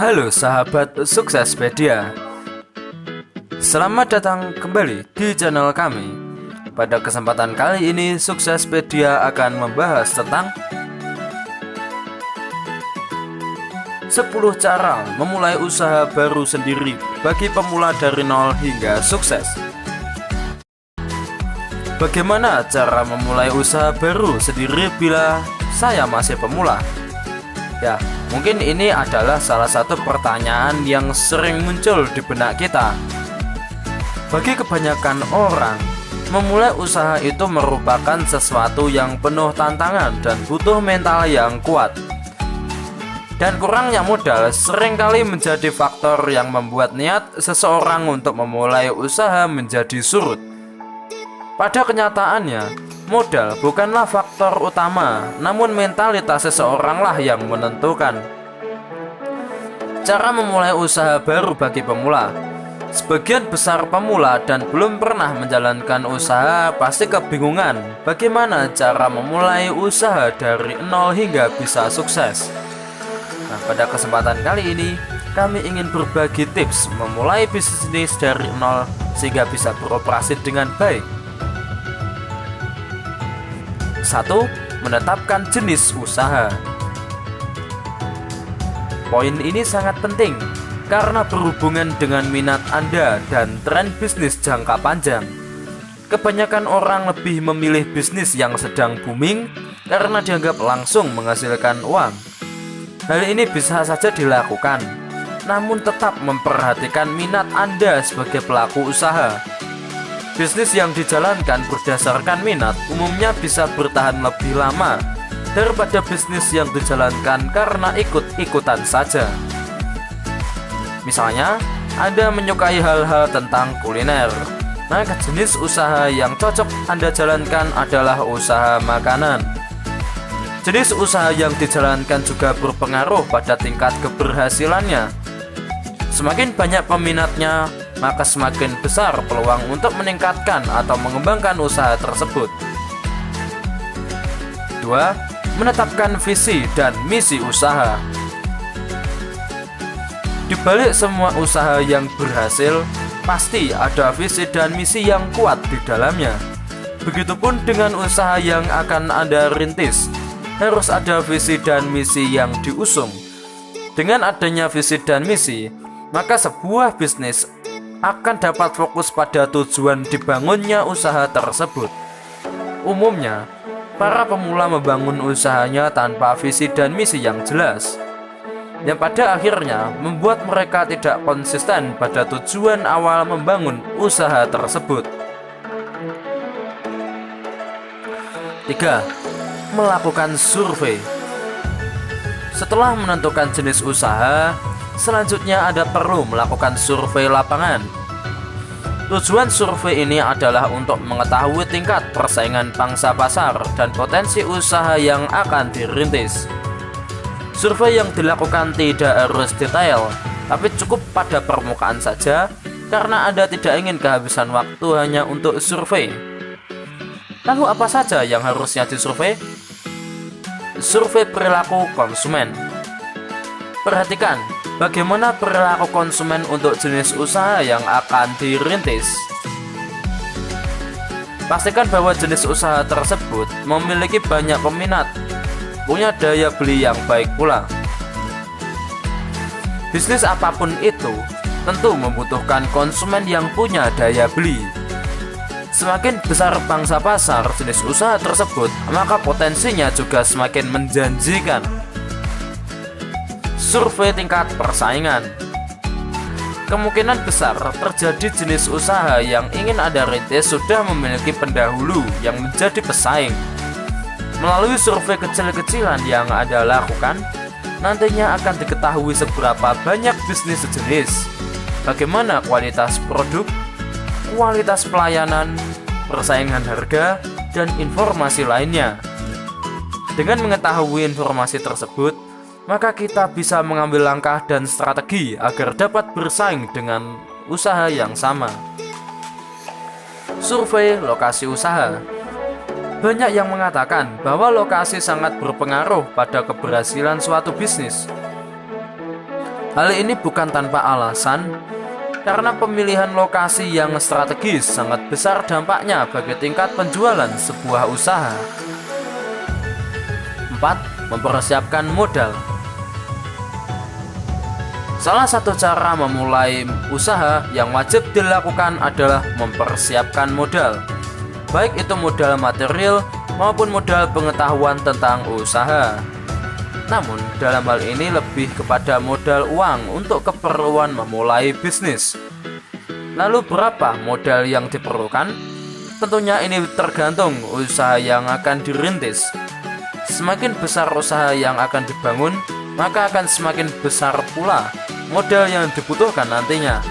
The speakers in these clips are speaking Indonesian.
Halo sahabat Suksespedia, selamat datang kembali di channel kami. Pada kesempatan kali ini Suksespedia akan membahas tentang 10 cara memulai usaha baru sendiri bagi pemula dari nol hingga sukses. Bagaimana cara memulai usaha baru sendiri bila saya masih pemula? Ya, mungkin ini adalah salah satu pertanyaan yang sering muncul di benak kita. Bagi kebanyakan orang, memulai usaha itu merupakan sesuatu yang penuh tantangan dan butuh mental yang kuat. Dan kurangnya modal seringkali menjadi faktor yang membuat niat seseorang untuk memulai usaha menjadi surut. Pada kenyataannya, modal bukanlah faktor utama, namun mentalitas seseoranglah yang menentukan. Cara memulai usaha baru bagi pemula. Sebagian besar pemula dan belum pernah menjalankan usaha pasti kebingungan bagaimana cara memulai usaha dari nol hingga bisa sukses. Nah, pada kesempatan kali ini kami ingin berbagi tips memulai bisnis dari nol sehingga bisa beroperasi dengan baik. 1. Menetapkan jenis usaha. Poin ini sangat penting karena berhubungan dengan minat Anda dan tren bisnis jangka panjang. Kebanyakan orang lebih memilih bisnis yang sedang booming karena dianggap langsung menghasilkan uang. Hal ini bisa saja dilakukan, namun tetap memperhatikan minat Anda sebagai pelaku usaha. Bisnis yang dijalankan berdasarkan minat umumnya bisa bertahan lebih lama daripada bisnis yang dijalankan karena ikut-ikutan saja. Misalnya, Anda menyukai hal-hal tentang kuliner, maka jenis usaha yang cocok Anda jalankan adalah usaha makanan. Jenis usaha yang dijalankan juga berpengaruh pada tingkat keberhasilannya. Semakin banyak peminatnya, maka semakin besar peluang untuk meningkatkan atau mengembangkan usaha tersebut. 2. Menetapkan visi dan misi usaha. Di balik semua usaha yang berhasil, pasti ada visi dan misi yang kuat di dalamnya. Begitupun dengan usaha yang akan Anda rintis, harus ada visi dan misi yang diusung. Dengan adanya visi dan misi, maka sebuah bisnis akan dapat fokus pada tujuan dibangunnya usaha tersebut. Umumnya, para pemula membangun usahanya tanpa visi dan misi yang jelas, yang pada akhirnya membuat mereka tidak konsisten pada tujuan awal membangun usaha tersebut. 3. Melakukan survei. Setelah menentukan jenis usaha, selanjutnya Anda perlu melakukan survei lapangan. Tujuan survei ini adalah untuk mengetahui tingkat persaingan pangsa pasar dan potensi usaha yang akan dirintis. Survei yang dilakukan tidak harus detail, tapi cukup pada permukaan saja karena Anda tidak ingin kehabisan waktu hanya untuk survei. Lalu apa saja yang harusnya disurvei? Survei perilaku konsumen. Perhatikan bagaimana perilaku konsumen untuk jenis usaha yang akan dirintis. Pastikan bahwa jenis usaha tersebut memiliki banyak peminat, punya daya beli yang baik pula. Bisnis apapun itu tentu membutuhkan konsumen yang punya daya beli. Semakin besar pangsa pasar jenis usaha tersebut, maka potensinya juga semakin menjanjikan. Survei tingkat persaingan. Kemungkinan besar terjadi jenis usaha yang ingin Anda rintis sudah memiliki pendahulu yang menjadi pesaing. Melalui survei kecil-kecilan yang Anda lakukan, nantinya akan diketahui seberapa banyak bisnis sejenis, bagaimana kualitas produk, kualitas pelayanan, persaingan harga, dan informasi lainnya. Dengan mengetahui informasi tersebut, maka kita bisa mengambil langkah dan strategi agar dapat bersaing dengan usaha yang sama. Survei lokasi usaha. Banyak yang mengatakan bahwa lokasi sangat berpengaruh pada keberhasilan suatu bisnis. Hal ini bukan tanpa alasan, karena pemilihan lokasi yang strategis sangat besar dampaknya bagi tingkat penjualan sebuah usaha. 4. Mempersiapkan modal. Salah satu cara memulai usaha yang wajib dilakukan adalah mempersiapkan modal, baik itu modal material maupun modal pengetahuan tentang usaha. Namun, dalam hal ini lebih kepada modal uang untuk keperluan memulai bisnis. Lalu berapa modal yang diperlukan? Tentunya ini tergantung usaha yang akan dirintis. Semakin besar usaha yang akan dibangun, maka akan semakin besar pula modal yang dibutuhkan nantinya.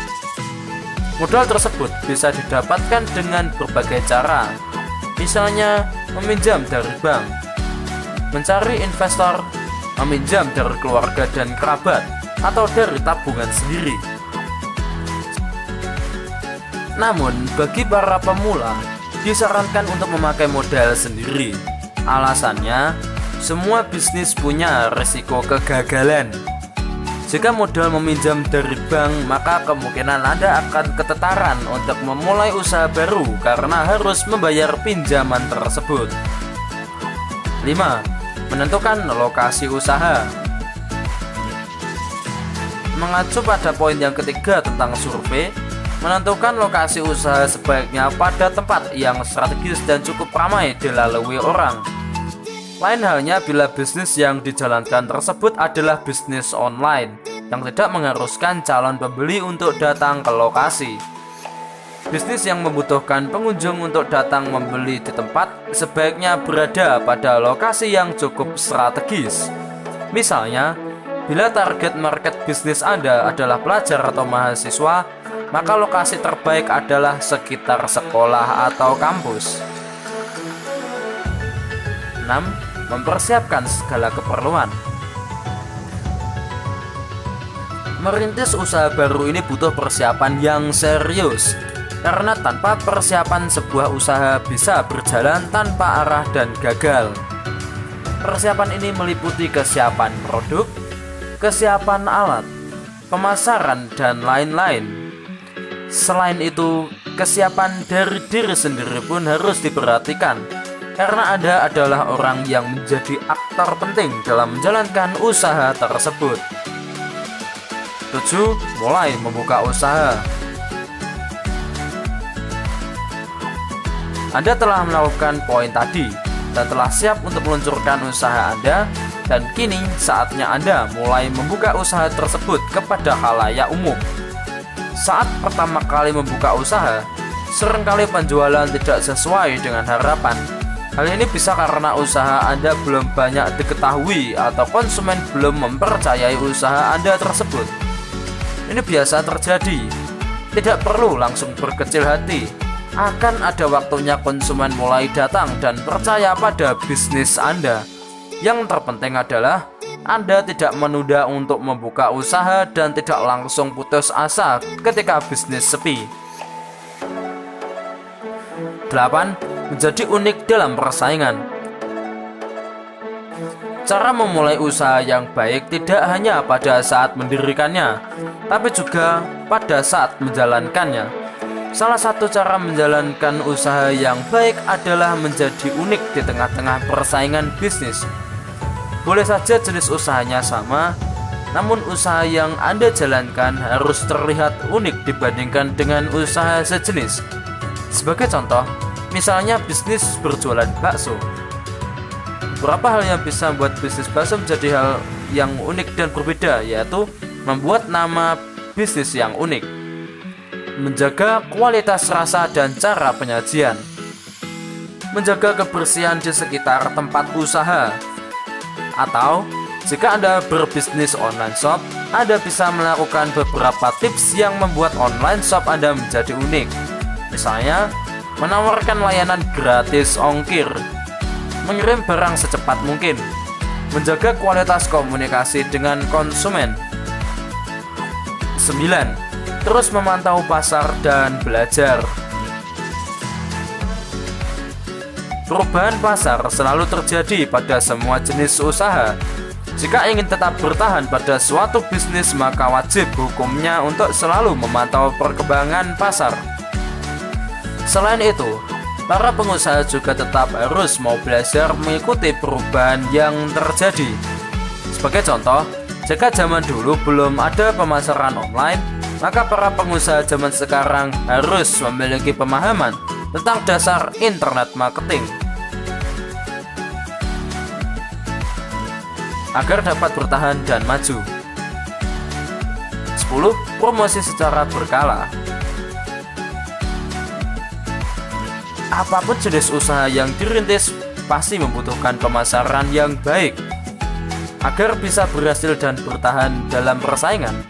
Modal tersebut bisa didapatkan dengan berbagai cara, misalnya meminjam dari bank, mencari investor, meminjam dari keluarga dan kerabat, atau dari tabungan sendiri. Namun, bagi para pemula, disarankan untuk memakai modal sendiri. Alasannya, semua bisnis punya risiko kegagalan. Jika modal meminjam dari bank, maka kemungkinan Anda akan ketetaran untuk memulai usaha baru karena harus membayar pinjaman tersebut. 5. Menentukan lokasi usaha. Mengacu pada poin yang ketiga tentang survei, menentukan lokasi usaha sebaiknya pada tempat yang strategis dan cukup ramai dilalui orang. Lain halnya bila bisnis yang dijalankan tersebut adalah bisnis online yang tidak mengharuskan calon pembeli untuk datang ke lokasi. Bisnis yang membutuhkan pengunjung untuk datang membeli di tempat sebaiknya berada pada lokasi yang cukup strategis. Misalnya, bila target market bisnis Anda adalah pelajar atau mahasiswa, maka lokasi terbaik adalah sekitar sekolah atau kampus. 6. Mempersiapkan segala keperluan. Merintis usaha baru ini butuh persiapan yang serius, karena tanpa persiapan sebuah usaha bisa berjalan tanpa arah dan gagal. Persiapan ini meliputi kesiapan produk, kesiapan alat, pemasaran, dan lain-lain. Selain itu, kesiapan dari diri sendiri pun harus diperhatikan, karena Anda adalah orang yang menjadi aktor penting dalam menjalankan usaha tersebut. 7. Mulai membuka usaha. Anda telah melakukan poin tadi dan telah siap untuk meluncurkan usaha Anda, dan kini saatnya Anda mulai membuka usaha tersebut kepada khalayak umum. Saat pertama kali membuka usaha, seringkali penjualan tidak sesuai dengan harapan. Hal ini bisa karena usaha Anda belum banyak diketahui atau konsumen belum mempercayai usaha Anda tersebut. Ini biasa terjadi. Tidak perlu langsung berkecil hati. Akan ada waktunya konsumen mulai datang dan percaya pada bisnis Anda. Yang terpenting adalah Anda tidak menunda untuk membuka usaha dan tidak langsung putus asa ketika bisnis sepi. 8. Menjadi unik dalam persaingan. Cara memulai usaha yang baik tidak hanya pada saat mendirikannya, tapi juga pada saat menjalankannya. Salah satu cara menjalankan usaha yang baik adalah menjadi unik di tengah-tengah persaingan bisnis. Boleh saja jenis usahanya sama, namun usaha yang Anda jalankan harus terlihat unik dibandingkan dengan usaha sejenis. Sebagai contoh, misalnya bisnis berjualan bakso. Beberapa hal yang bisa membuat bisnis bakso menjadi hal yang unik dan berbeda, yaitu membuat nama bisnis yang unik, menjaga kualitas rasa dan cara penyajian, menjaga kebersihan di sekitar tempat usaha, atau jika Anda berbisnis online shop, Anda bisa melakukan beberapa tips yang membuat online shop Anda menjadi unik. Misalnya, menawarkan layanan gratis ongkir, mengirim barang secepat mungkin, menjaga kualitas komunikasi dengan konsumen. 9. Terus memantau pasar dan belajar. Perubahan pasar selalu terjadi pada semua jenis usaha. Jika ingin tetap bertahan pada suatu bisnis, maka wajib hukumnya untuk selalu memantau perkembangan pasar. Selain itu, para pengusaha juga tetap harus mau belajar mengikuti perubahan yang terjadi. Sebagai contoh, jika zaman dulu belum ada pemasaran online, maka para pengusaha zaman sekarang harus memiliki pemahaman tentang dasar internet marketing agar dapat bertahan dan maju. 10. Promosi secara berkala. Apapun jenis usaha yang dirintis pasti membutuhkan pemasaran yang baik agar bisa berhasil dan bertahan dalam persaingan.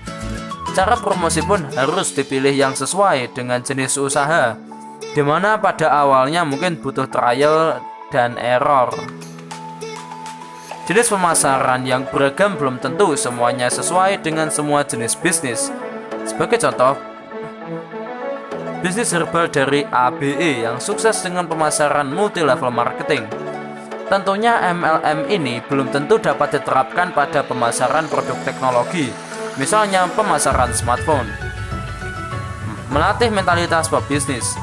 Cara promosi pun harus dipilih yang sesuai dengan jenis usaha, di mana pada awalnya mungkin butuh trial dan error. Jenis pemasaran yang beragam belum tentu semuanya sesuai dengan semua jenis bisnis. Sebagai contoh, bisnis herbal dari ABE yang sukses dengan pemasaran multi-level marketing. Tentunya MLM ini belum tentu dapat diterapkan pada pemasaran produk teknologi, misalnya pemasaran smartphone. Melatih mentalitas pebisnis.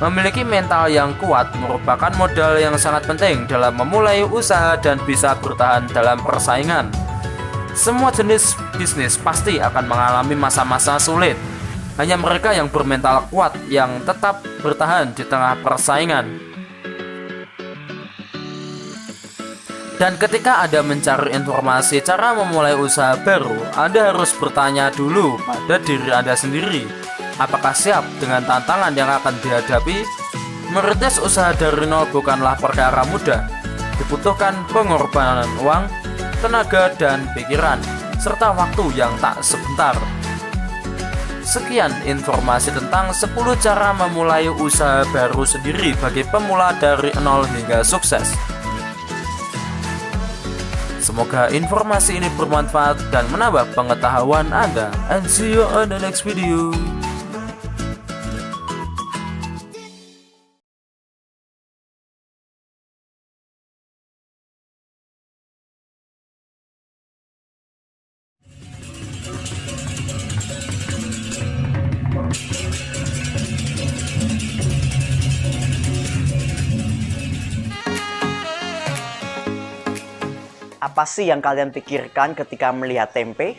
Memiliki mental yang kuat merupakan modal yang sangat penting dalam memulai usaha dan bisa bertahan dalam persaingan. Semua jenis bisnis pasti akan mengalami masa-masa sulit. Hanya mereka yang bermental kuat yang tetap bertahan di tengah persaingan. Dan ketika Anda mencari informasi cara memulai usaha baru, Anda harus bertanya dulu pada diri Anda sendiri. Apakah siap dengan tantangan yang akan dihadapi? Merintis usaha dari nol bukanlah perkara mudah. Dibutuhkan pengorbanan uang, tenaga dan pikiran, serta waktu yang tak sebentar. Sekian informasi tentang 10 cara memulai usaha baru sendiri bagi pemula dari nol hingga sukses. Semoga informasi ini bermanfaat dan menambah pengetahuan Anda. And see you on the next video. Apa sih yang kalian pikirkan ketika melihat tempe?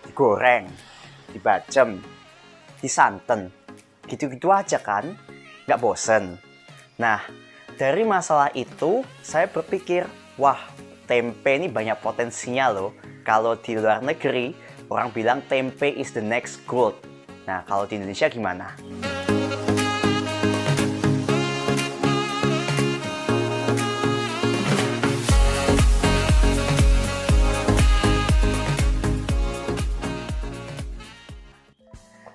Digoreng, dibacem, disanten, gitu-gitu aja kan? Nggak bosen? Nah, dari masalah itu, saya berpikir, wah, tempe ini banyak potensinya loh. Kalau di luar negeri, orang bilang tempe is the next gold. Nah, kalau di Indonesia gimana?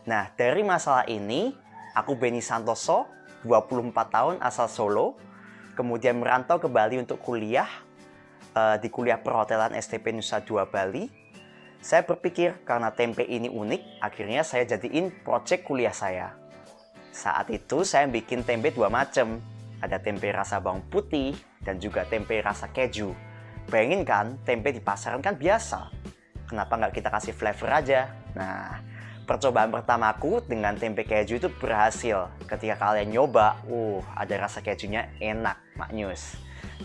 Nah, dari masalah ini, aku Benny Santoso, 24 tahun asal Solo, kemudian merantau ke Bali untuk kuliah, di kuliah perhotelan STP Nusa Dua Bali. Saya berpikir karena tempe ini unik, akhirnya saya jadiin project kuliah saya. Saat itu saya bikin tempe dua macam, ada tempe rasa bawang putih dan juga tempe rasa keju. Bayangin kan, tempe di pasaran kan biasa. Kenapa nggak kita kasih flavor aja? Nah, percobaan pertamaku dengan tempe keju itu berhasil. Ketika kalian nyoba, ada rasa kejunya enak, maknyus.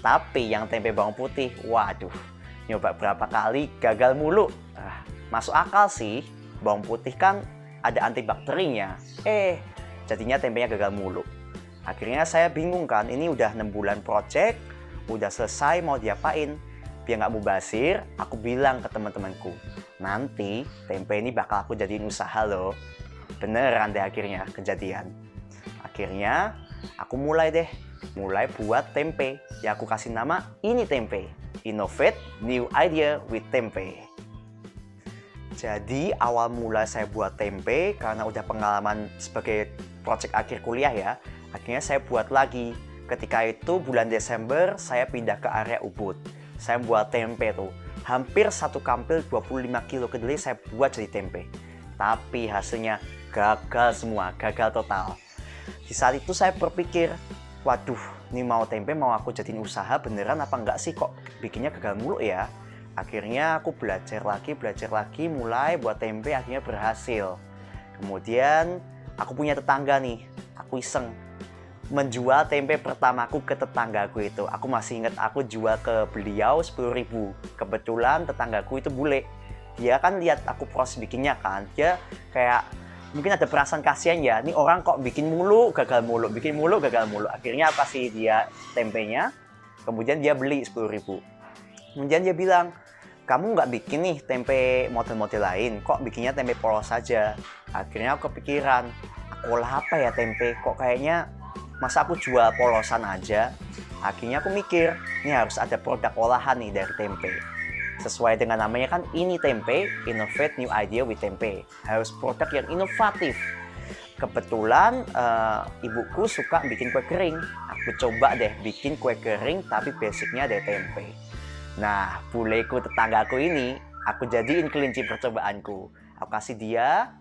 Tapi yang tempe bawang putih, waduh, nyoba berapa kali gagal mulu. Masuk akal sih, bawang putih kan ada antibakterinya. Jadinya tempenya gagal mulu. Akhirnya saya bingung kan, ini udah 6 bulan project, udah selesai mau diapain. Biar nggak mubazir, aku bilang ke teman-temanku, nanti tempe ini bakal aku jadiin usaha loh. Beneran deh akhirnya kejadian. Akhirnya aku mulai buat tempe. Ya aku kasih nama ini tempe. Innovate New Idea with Tempe. Jadi awal mula saya buat tempe karena udah pengalaman sebagai project akhir kuliah ya. Akhirnya saya buat lagi. Ketika itu bulan Desember saya pindah ke area Ubud. Saya buat tempe tuh. Hampir 1 kampil 25 kilo kedelai saya buat jadi tempe. Tapi hasilnya gagal semua, gagal total. Di saat itu saya berpikir, waduh, ini mau tempe mau aku jadiin usaha beneran apa enggak sih, kok bikinnya gagal mulu ya. Akhirnya aku belajar lagi, mulai buat tempe, akhirnya berhasil. Kemudian aku punya tetangga nih, aku iseng menjual tempe pertamaku ke tetanggaku itu. Aku masih ingat aku jual ke beliau 10.000. Kebetulan tetanggaku itu bule. Dia kan lihat aku proses bikinnya kan, dia kayak mungkin ada perasaan kasihan ya, ini orang kok bikin mulu, gagal mulu, bikin mulu, gagal mulu. Akhirnya apa sih dia tempenya, kemudian dia beli 10.000. Kemudian dia bilang, kamu nggak bikin nih tempe model-model lain, kok bikinnya tempe polos saja. Akhirnya aku kepikiran, aku olah apa ya tempe, kok kayaknya masa aku jual polosan aja. Akhirnya aku mikir, ini harus ada produk olahan nih dari tempe. Sesuai dengan namanya kan, ini tempe, innovate new idea with tempe. Harus produk yang inovatif. Kebetulan ibuku suka bikin kue kering. Aku coba deh bikin kue kering tapi basicnya dari tempe. Nah, buleku tetanggaku ini, aku jadiin kelinci percobaanku. Aku kasih dia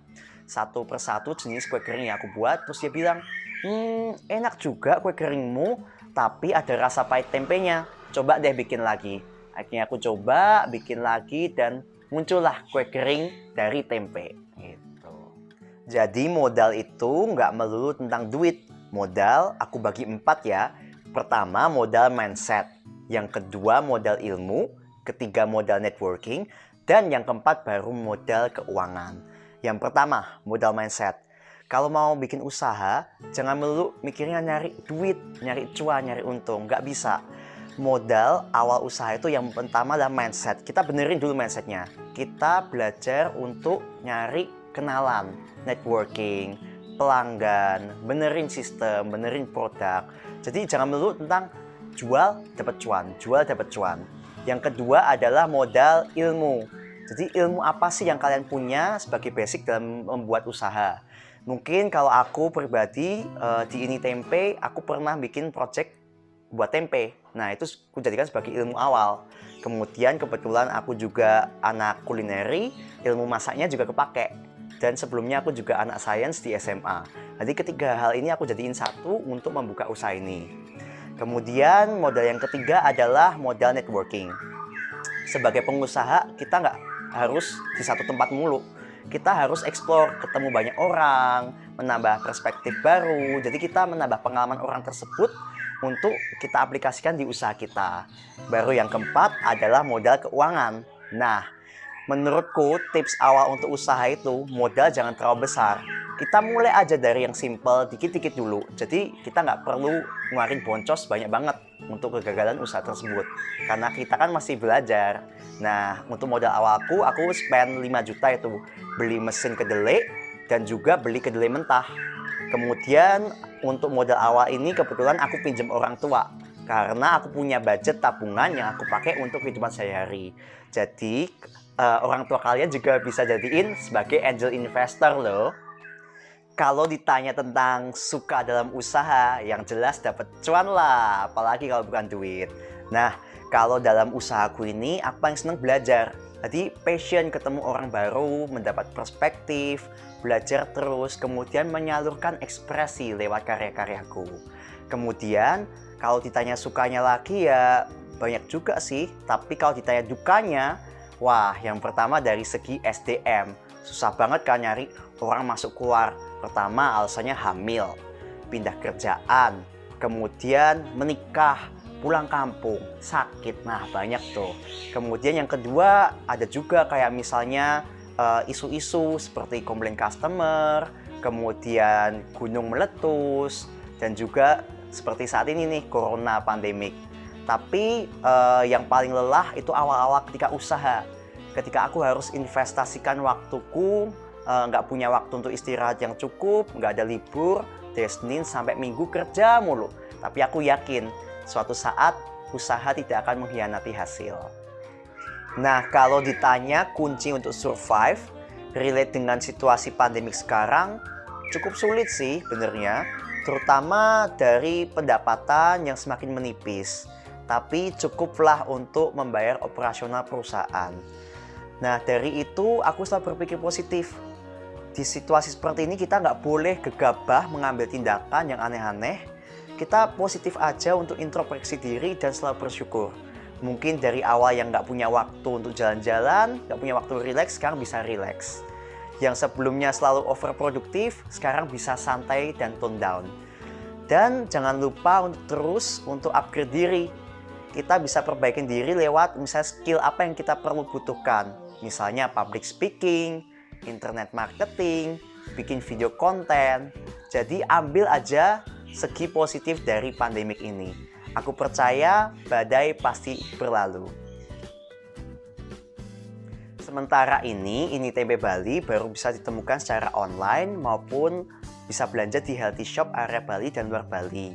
satu persatu jenis kue kering yang aku buat. Terus dia bilang, enak juga kue keringmu, tapi ada rasa pahit tempenya. Coba deh bikin lagi. Akhirnya aku coba bikin lagi dan muncullah kue kering dari tempe. Gitu. Jadi modal itu nggak melulu tentang duit. Modal aku bagi 4 ya. Pertama modal mindset. Yang kedua modal ilmu. Ketiga modal networking. Dan yang keempat baru modal keuangan. Yang pertama modal mindset. Kalau mau bikin usaha, jangan melulu mikirnya nyari duit, nyari cuan, nyari untung. Nggak bisa. Modal awal usaha itu yang pertama adalah mindset. Kita benerin dulu mindsetnya. Kita belajar untuk nyari kenalan, networking, pelanggan, benerin sistem, benerin produk. Jadi jangan melulu tentang jual dapat cuan, jual dapat cuan. Yang kedua adalah modal ilmu. Jadi ilmu apa sih yang kalian punya sebagai basic dalam membuat usaha? Mungkin kalau aku pribadi di Ini Tempe, aku pernah bikin project buat tempe. Nah, itu aku jadikan sebagai ilmu awal. Kemudian kebetulan aku juga anak kulineri, ilmu masaknya juga kepake. Dan sebelumnya aku juga anak sains di SMA. Jadi ketiga hal ini aku jadiin satu untuk membuka usaha ini. Kemudian modal yang ketiga adalah modal networking. Sebagai pengusaha, kita nggak harus di satu tempat mulu. Kita harus explore, ketemu banyak orang, menambah perspektif baru. Jadi kita menambah pengalaman orang tersebut untuk kita aplikasikan di usaha kita. Baru yang keempat adalah modal keuangan. Nah, menurutku tips awal untuk usaha itu modal jangan terlalu besar. Kita mulai aja dari yang simple, dikit-dikit dulu. Jadi kita nggak perlu ngeluarin boncos banyak banget untuk kegagalan usaha tersebut. Karena kita kan masih belajar. Nah, untuk modal awalku, aku spend 5 juta itu. Beli mesin kedelai dan juga beli kedelai mentah. Kemudian untuk modal awal ini kebetulan aku pinjam orang tua. Karena aku punya budget tabungan yang aku pakai untuk kehidupan sehari-hari. Jadi orang tua kalian juga bisa jadiin sebagai angel investor loh. Kalau ditanya tentang suka dalam usaha, yang jelas dapat cuan lah, apalagi kalau bukan duit. Nah, kalau dalam usahaku ini, aku paling senang belajar. Jadi passion ketemu orang baru, mendapat perspektif, belajar terus, kemudian menyalurkan ekspresi lewat karya-karyaku. Kemudian, kalau ditanya sukanya lagi ya banyak juga sih, tapi kalau ditanya dukanya, wah yang pertama dari segi SDM. Susah banget kan nyari orang masuk keluar. Pertama alasannya hamil, pindah kerjaan, kemudian menikah, pulang kampung, sakit, nah banyak tuh. Kemudian yang kedua ada juga kayak misalnya isu-isu seperti komplain customer, kemudian gunung meletus, dan juga seperti saat ini nih corona pandemik. Tapi yang paling lelah itu awal-awal ketika usaha. Ketika aku harus investasikan waktuku, nggak punya waktu untuk istirahat yang cukup, nggak ada libur, dari Senin sampai Minggu kerja mulu. Tapi aku yakin suatu saat usaha tidak akan mengkhianati hasil. Nah, kalau ditanya kunci untuk survive, relate dengan situasi pandemik sekarang, cukup sulit sih benernya. Terutama dari pendapatan yang semakin menipis. Tapi cukuplah untuk membayar operasional perusahaan. Nah, dari itu aku selalu berpikir positif. Di situasi seperti ini kita nggak boleh gegabah mengambil tindakan yang aneh-aneh. kita positif aja untuk introspeksi diri dan selalu bersyukur. Mungkin dari awal yang nggak punya waktu untuk jalan-jalan, nggak punya waktu rileks, sekarang bisa rileks. Yang sebelumnya selalu overproduktif, sekarang bisa santai dan tone down. Dan jangan lupa untuk terus untuk upgrade diri. Kita bisa perbaikin diri lewat misalnya skill apa yang kita perlu butuhkan. Misalnya public speaking, internet marketing, bikin video konten. Jadi ambil aja segi positif dari pandemik ini. Aku percaya badai pasti berlalu. Sementara ini InITB Bali baru bisa ditemukan secara online maupun bisa belanja di healthy shop area Bali dan luar Bali.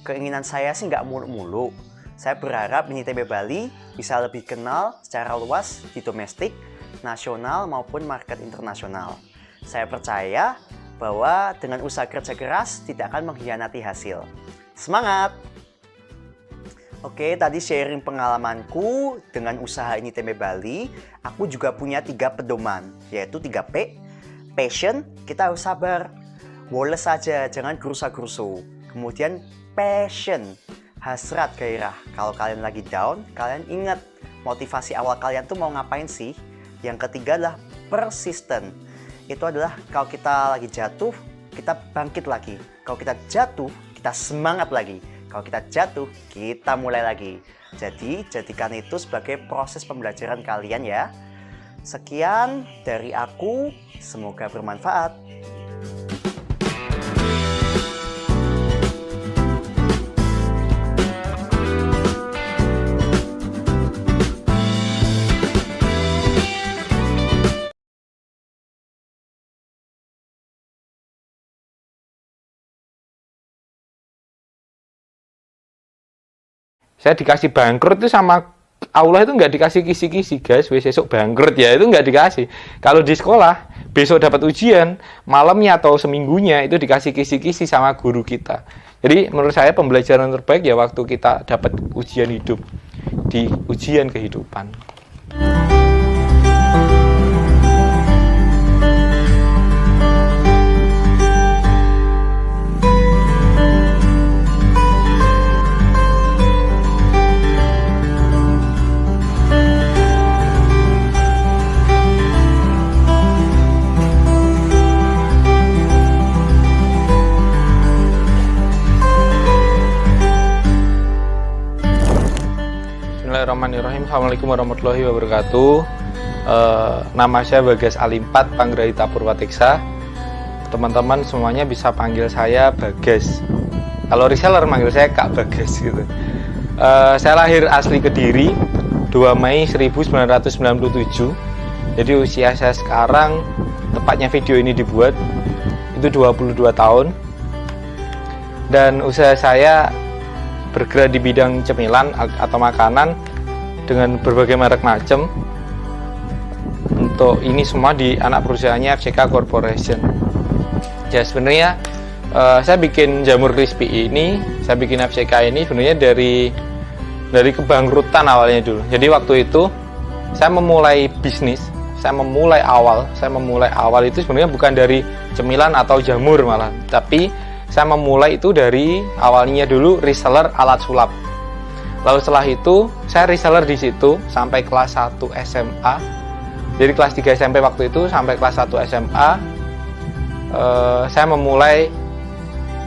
Keinginan saya sih nggak muluk-muluk. Saya berharap InITB Bali bisa lebih kenal secara luas di domestik, nasional maupun market internasional. Saya percaya bahwa dengan usaha kerja keras tidak akan mengkhianati hasil. Semangat! Oke, tadi sharing pengalamanku dengan usaha InITB Bali. Aku juga punya 3 pedoman, yaitu 3P. Passion, kita harus sabar. Woles saja, jangan gerusa-gerusu. Kemudian passion, hasrat gairah. Kalau kalian lagi down, kalian ingat motivasi awal kalian tuh mau ngapain sih? Yang ketiga adalah persistent. Itu adalah kalau kita lagi jatuh, kita bangkit lagi. Kalau kita jatuh, kita semangat lagi. Kalau kita jatuh, kita mulai lagi. Jadi, jadikan itu sebagai proses pembelajaran kalian ya. Sekian dari aku, semoga bermanfaat. Saya dikasih bangkrut itu sama Allah itu nggak dikasih kisi-kisi guys, besok bangkrut ya, itu nggak dikasih. Kalau di sekolah, besok dapat ujian, malamnya atau seminggunya itu dikasih kisi-kisi sama guru kita. Jadi menurut saya pembelajaran terbaik ya waktu kita dapat ujian hidup, di ujian kehidupan. Bismillahirrahmanirrahim. Assalamualaikum warahmatullahi wabarakatuh. Nama saya Bagas Alimpat, Panggraita Purwateksa. Teman-teman semuanya bisa panggil saya Bagas. Kalau reseller manggil saya Kak Bagas gitu. Saya lahir asli Kediri 2 Mei 1997. Jadi usia saya sekarang, tepatnya video ini dibuat, itu 22 tahun. Dan usaha saya bergerak di bidang cemilan atau makanan dengan berbagai merek macam. Untuk ini semua di anak perusahaannya FCK Corporation. Ya sebenarnya saya bikin jamur crispy ini, saya bikin FCK ini sebenarnya dari kebangkrutan awalnya dulu. Jadi waktu itu saya memulai bisnis, saya memulai awal itu sebenarnya bukan dari cemilan atau jamur malah, tapi saya memulai itu dari awalnya dulu reseller alat sulap. Lalu setelah itu saya reseller di situ sampai kelas 1 SMA. Jadi kelas 3 SMP waktu itu sampai kelas 1 SMA saya memulai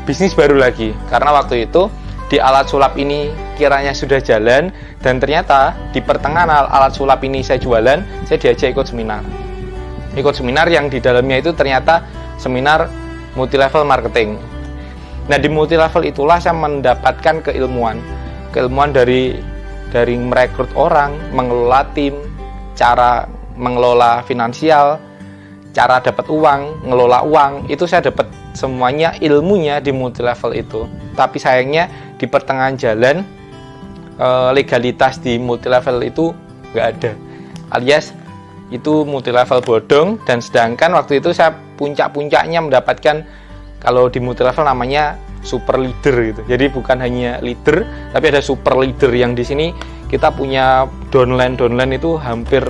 bisnis baru lagi. Karena waktu itu di alat sulap ini kiranya sudah jalan dan ternyata di pertengahan alat sulap ini saya jualan, saya diajak ikut seminar. Ikut seminar yang di dalamnya itu ternyata seminar multi-level marketing. Nah di multi level itulah saya mendapatkan keilmuan dari merekrut orang, mengelola tim, cara mengelola finansial, cara dapat uang, ngelola uang, itu saya dapat semuanya ilmunya di multi level itu. Tapi sayangnya di pertengahan jalan legalitas di multi level itu nggak ada, alias itu multi level bodong. Dan sedangkan waktu itu saya puncak-puncaknya mendapatkan, kalau di multi level namanya super leader gitu. Jadi bukan hanya leader, tapi ada super leader yang di sini kita punya downline itu hampir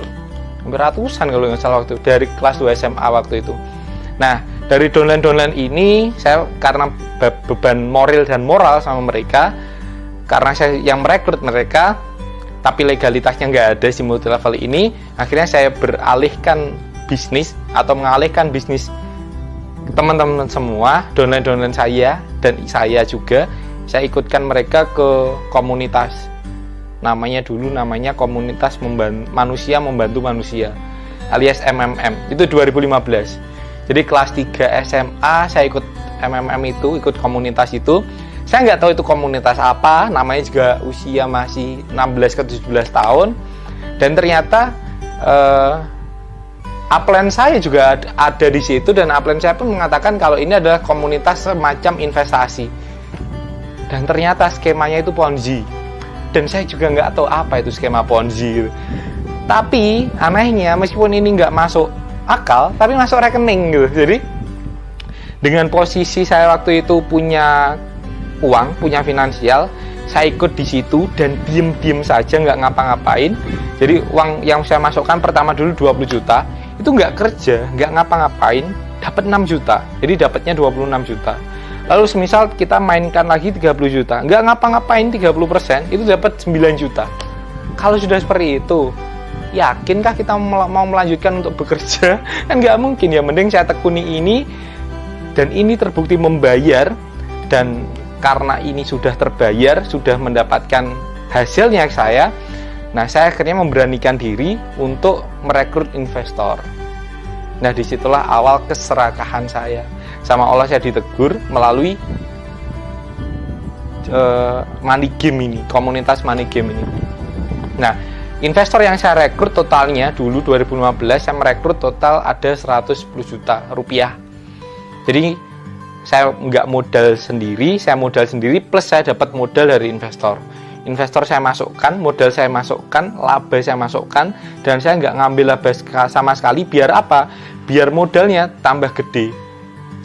ratusan kalau nggak salah waktu dari kelas 2 SMA waktu itu. Nah, dari downline ini saya karena beban moral dan moral sama mereka, karena saya yang merekrut mereka tapi legalitasnya nggak ada si multi level ini, akhirnya saya beralihkan bisnis atau mengalihkan bisnis teman-teman semua, downline saya dan saya juga, saya ikutkan mereka ke komunitas. Namanya komunitas manusia membantu manusia, alias MMM. Itu 2015. Jadi kelas 3 SMA saya ikut MMM itu, ikut komunitas itu. Saya nggak tahu itu komunitas apa, namanya juga usia masih 16 ke 17 tahun. Dan ternyata upline saya juga ada di situ, dan upline saya pun mengatakan kalau ini adalah komunitas semacam investasi. Dan ternyata skemanya itu Ponzi. Dan saya juga nggak tahu apa itu skema Ponzi gitu. Tapi anehnya meskipun ini nggak masuk akal, tapi masuk rekening gitu. Jadi dengan posisi saya waktu itu punya uang, punya finansial, saya ikut di situ dan diem saja, nggak ngapa-ngapain. Jadi uang yang saya masukkan pertama dulu 20 juta, itu nggak kerja, nggak ngapa-ngapain, dapat 6 juta. Jadi dapatnya 26 juta. Lalu semisal kita mainkan lagi 30 juta, nggak ngapa-ngapain 30%, itu dapat 9 juta. Kalau sudah seperti itu, yakinkah kita mau melanjutkan untuk bekerja? Kan nggak mungkin ya, mending saya tekuni ini, dan ini terbukti membayar, dan karena ini sudah terbayar, sudah mendapatkan hasilnya saya, nah saya akhirnya memberanikan diri untuk merekrut investor. Nah disitulah awal keserakahan saya. Sama Allah saya ditegur melalui money game ini, komunitas money game ini. Nah, investor yang saya rekrut totalnya dulu 2015 saya merekrut total ada 110 juta rupiah. Jadi saya nggak modal sendiri, saya modal sendiri plus saya dapat modal dari investor. Investor saya masukkan, modal saya masukkan, laba saya masukkan, dan saya nggak ngambil laba sama sekali. Biar apa? Biar modalnya tambah gede.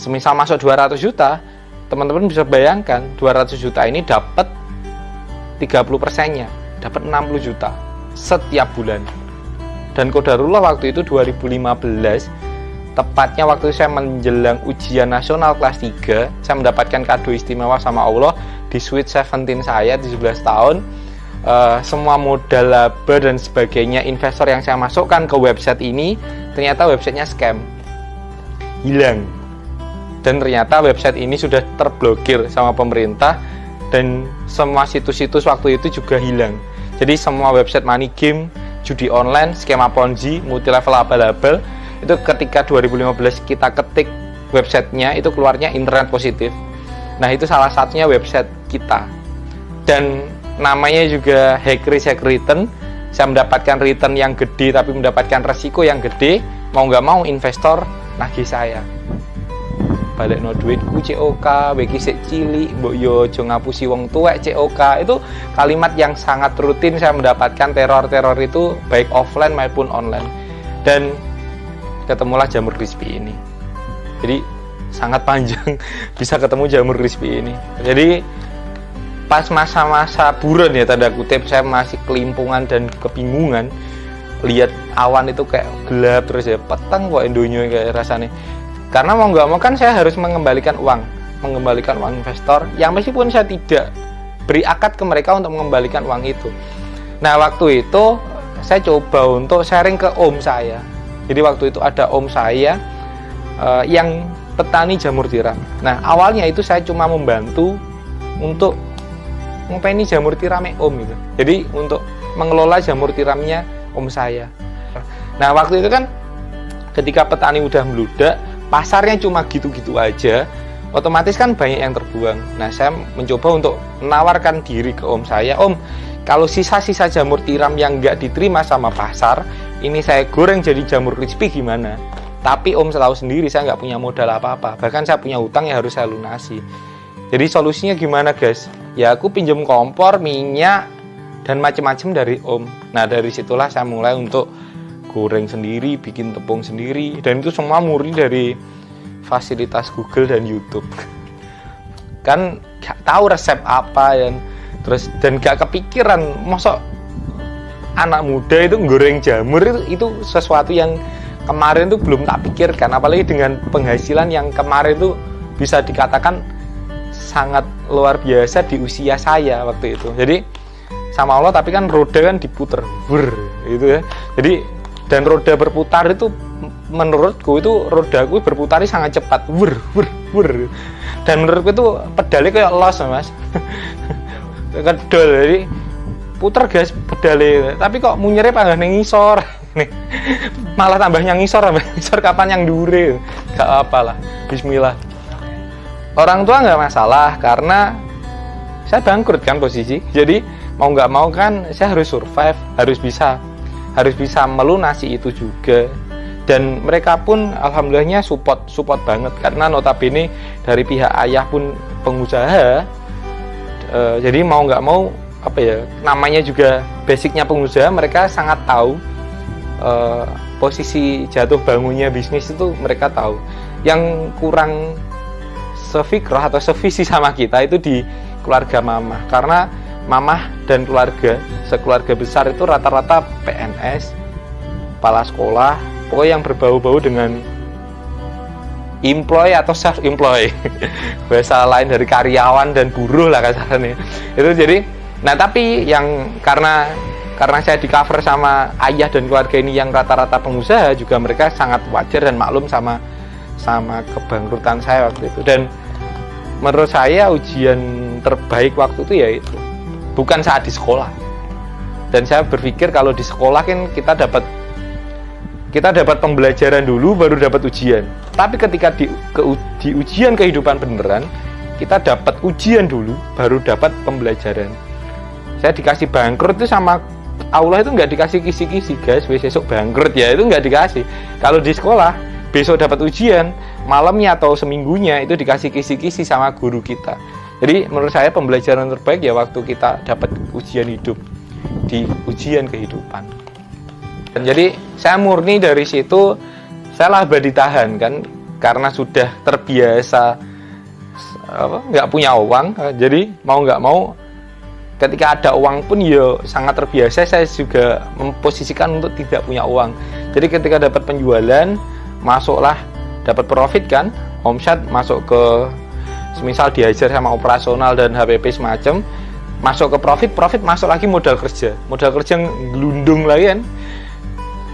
Semisal masuk 200 juta, teman-teman bisa bayangkan 200 juta ini dapat 30%-nya, dapat 60 juta setiap bulan. Dan qadarullah waktu itu 2015, tepatnya waktu saya menjelang ujian nasional kelas 3, saya mendapatkan kado istimewa sama Allah di Sweet 17 saya, 17 tahun. Semua modal laba dan sebagainya investor yang saya masukkan ke website ini, ternyata websitenya scam, hilang. Dan ternyata website ini sudah terblokir sama pemerintah, dan semua situs-situs waktu itu juga hilang. Jadi semua website money game, judi online, skema Ponzi, multi level abal-abal, itu ketika 2015 kita ketik websitenya, itu keluarnya internet positif. Nah itu salah satunya website kita, dan namanya juga hack risk hack return. Saya mendapatkan return yang gede tapi mendapatkan resiko yang gede. Mau nggak mau investor nagih saya, balik no duitku COK, beki sik cilik, mbok yo aja ngapusi wong tuwek COK. Itu kalimat yang sangat rutin saya mendapatkan teror-teror itu baik offline maupun online. Dan ketemulah Jamur Crispy ini. Jadi sangat panjang bisa ketemu Jamur Crispy ini. Jadi pas masa-masa buron ya tanda kutip, saya masih kelimpungan dan kebingungan, lihat awan itu kayak gelap terus ya, petang kok Indonya kayak rasanya. Karena mau nggak mau kan saya harus mengembalikan uang investor yang meskipun saya tidak beri akad ke mereka untuk mengembalikan uang itu. Nah waktu itu saya coba untuk sharing ke om saya. Jadi waktu itu ada om saya yang petani jamur tiram. Nah awalnya itu saya cuma membantu untuk ngopeni jamur tiramnya om gitu. Jadi untuk mengelola jamur tiramnya om saya. Nah waktu itu kan ketika petani udah meludak, pasarnya cuma gitu-gitu aja, otomatis kan banyak yang terbuang. Nah saya mencoba untuk menawarkan diri ke om saya, om kalau sisa-sisa jamur tiram yang nggak diterima sama pasar, ini saya goreng jadi jamur crispy gimana? Tapi om selalu sendiri, saya nggak punya modal apa-apa, bahkan saya punya hutang yang harus saya lunasi. Jadi solusinya gimana guys? Ya aku pinjam kompor, minyak, dan macam-macam dari om. Nah dari situlah saya mulai untuk goreng sendiri, bikin tepung sendiri, dan itu semua murni dari fasilitas Google dan YouTube. Kan gak tahu resep apa dan gak kepikiran, masa anak muda itu goreng jamur itu sesuatu yang kemarin tuh belum tak pikirkan, apalagi dengan penghasilan yang kemarin tuh bisa dikatakan sangat luar biasa di usia saya waktu itu. Jadi sama Allah, tapi kan roda kan diputer gitu ya. Jadi dan roda berputar itu menurutku itu rodaku berputarnya sangat cepat, dan menurutku itu pedalnya kayak los mas. Kedol, jadi puter gas pedalnya, tapi kok munyernya panggah ngisor. Malah tambahnya ngisor kapan yang dure, gak apalah, bismillah. Orang tua nggak masalah karena saya bangkrut kan posisi, jadi mau nggak mau kan saya harus survive, harus bisa melunasi itu juga. Dan mereka pun alhamdulillahnya support banget, karena notabene dari pihak ayah pun pengusaha, jadi mau nggak mau apa ya, namanya juga basicnya pengusaha, mereka sangat tahu posisi jatuh bangunnya bisnis itu mereka tahu. Yang kurang sefikrah atau sevisi sama kita itu di keluarga mamah, karena mamah dan sekeluarga besar itu rata-rata PNS, kepala sekolah, pokoknya yang berbau-bau dengan employ atau self-employ. Bahasa lain dari karyawan dan buruh lah kasarnya. Itu jadi, nah tapi yang karena saya di cover sama ayah dan keluarga ini yang rata-rata pengusaha, juga mereka sangat wajar dan maklum sama kebangkrutan saya waktu itu. Dan menurut saya ujian terbaik waktu itu yaitu bukan saat di sekolah. Dan saya berpikir kalau di sekolah kan kita dapat pembelajaran dulu baru dapat ujian. Tapi ketika di ujian kehidupan beneran, kita dapat ujian dulu baru dapat pembelajaran. Saya dikasih bangkrut itu sama Allah itu nggak dikasih kisi-kisi guys, besok bangkrut ya, itu nggak dikasih. Kalau di sekolah besok dapat ujian, malamnya atau seminggunya itu dikasih kisi-kisi sama guru kita. Jadi menurut saya pembelajaran terbaik ya waktu kita dapat ujian hidup di ujian kehidupan. Dan jadi saya murni dari situ, saya laba ditahan kan, karena sudah terbiasa nggak punya uang. Jadi mau nggak mau ketika ada uang pun ya sangat terbiasa saya juga memposisikan untuk tidak punya uang. Jadi ketika dapat penjualan, masuklah dapat profit kan, omset masuk ke, semisal diajar sama operasional dan HPP semacam, masuk ke profit masuk lagi modal kerja gelundung lagi kan,